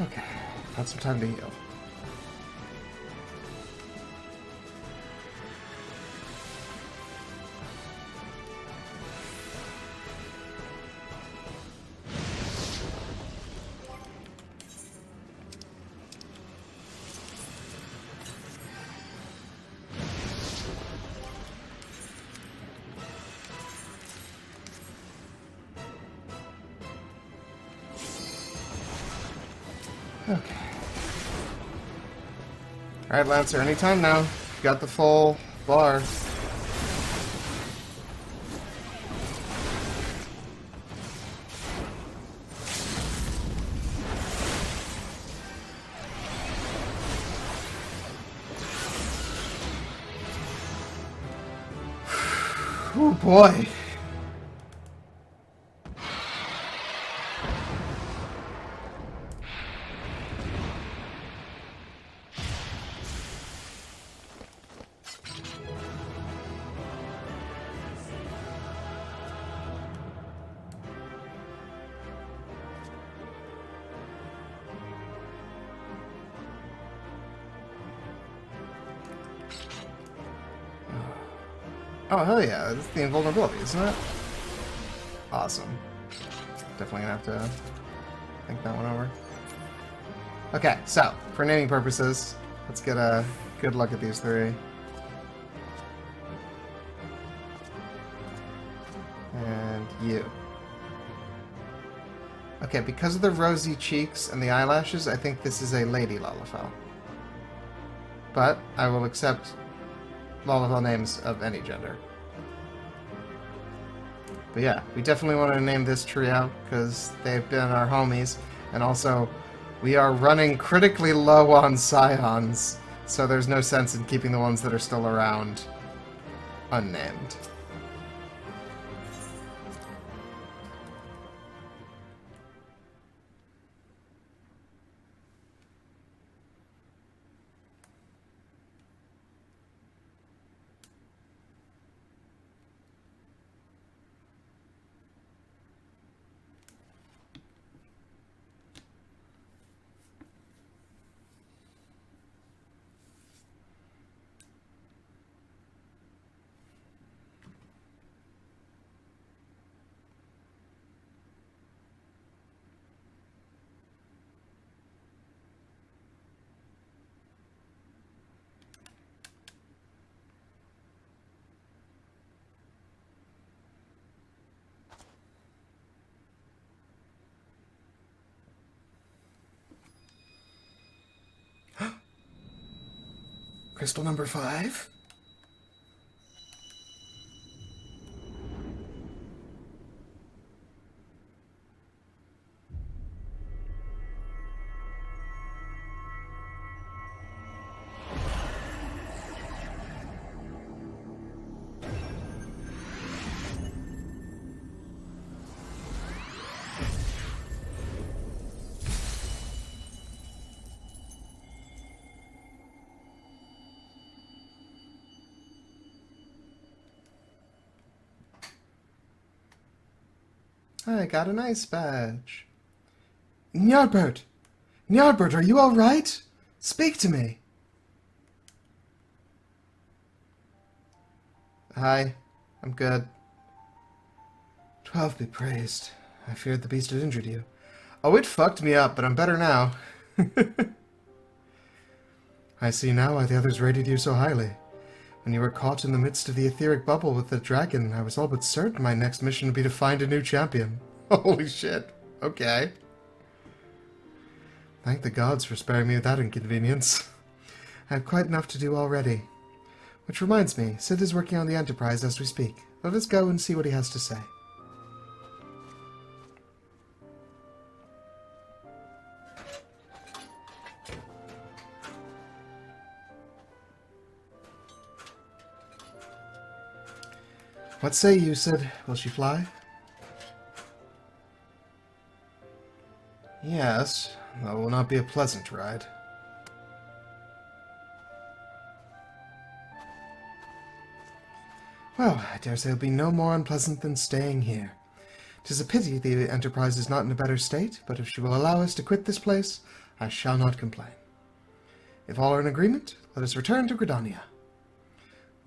Okay, got some time to heal. Okay. Alright, Lancer, anytime now. You got the full bar. Oh boy. Oh, hell yeah. That's the invulnerability, isn't it? Awesome. Definitely gonna have to think that one over. Okay, so, for naming purposes, let's get a good look at these three. And you. Okay, because of the rosy cheeks and the eyelashes, I think this is a lady Lalafell. But I will accept Lalafell names of any gender. But yeah, we definitely want to name this trio because they've been our homies, and also we are running critically low on scions, so there's no sense in keeping the ones that are still around unnamed. Crystal number 5? I got an ice badge. Ny'ardbert! Ny'ardbert, are you alright? Speak to me! Hi, I'm good. 12 be praised. I feared the beast had injured you. Oh, it fucked me up, but I'm better now. I see now why the others rated you so highly. When you were caught in the midst of the etheric bubble with the dragon, I was all but certain my next mission would be to find a new champion. Holy shit. Okay. Thank the gods for sparing me of that inconvenience. I have quite enough to do already. Which reminds me, Sid is working on the Enterprise as we speak. Let us go and see what he has to say. What say you, Sid? Will she fly? Yes, though it will not be a pleasant ride. Well, I dare say it'll be no more unpleasant than staying here. 'Tis a pity the Enterprise is not in a better state, but if she will allow us to quit this place, I shall not complain. If all are in agreement, let us return to Gridania.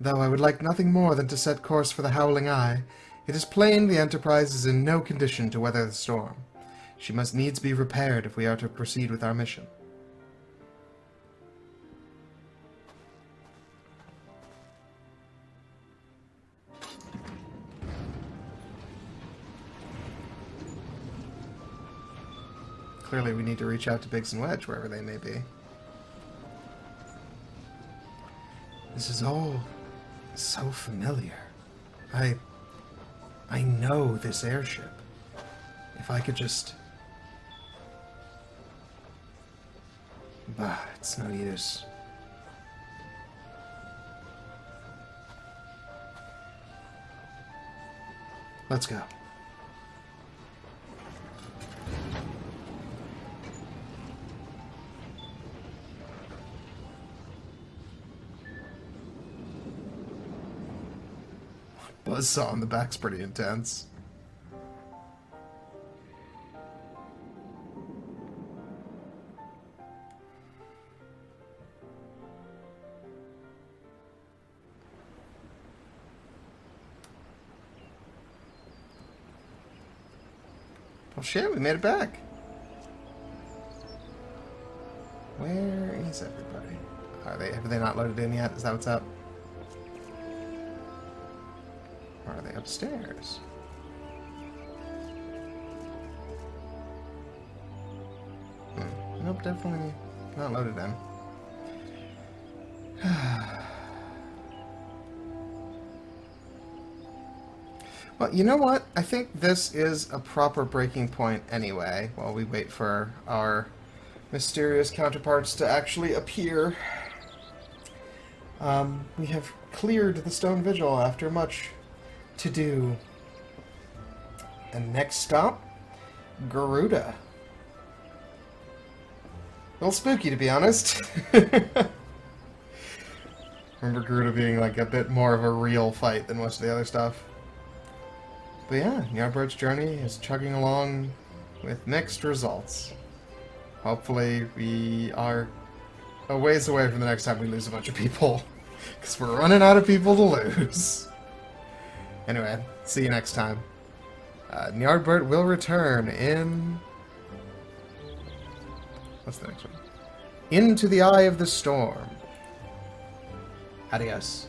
Though I would like nothing more than to set course for the Howling Eye, it is plain the Enterprise is in no condition to weather the storm. She must needs be repaired if we are to proceed with our mission. Clearly we need to reach out to Biggs and Wedge, wherever they may be. This is all so familiar. I know this airship. If I could just... Bah, it's no use. Let's go. Buzzsaw on the back's pretty intense. Well, shit, we made it back. Where is everybody? Have they not loaded in yet? Is that what's up? Or are they upstairs? Nope, definitely not loaded in. Well, you know what? I think this is a proper breaking point anyway, while we wait for our mysterious counterparts to actually appear. We have cleared the Stone Vigil after much to do. And next stop, Garuda. A little spooky, to be honest. Remember Garuda being like a bit more of a real fight than most of the other stuff. But yeah, Ny'ardbert's journey is chugging along with mixed results. Hopefully we are a ways away from the next time we lose a bunch of people. Because we're running out of people to lose. Anyway, see you next time. Ny'ardbert will return in... What's the next one? Into the Eye of the Storm. Adios.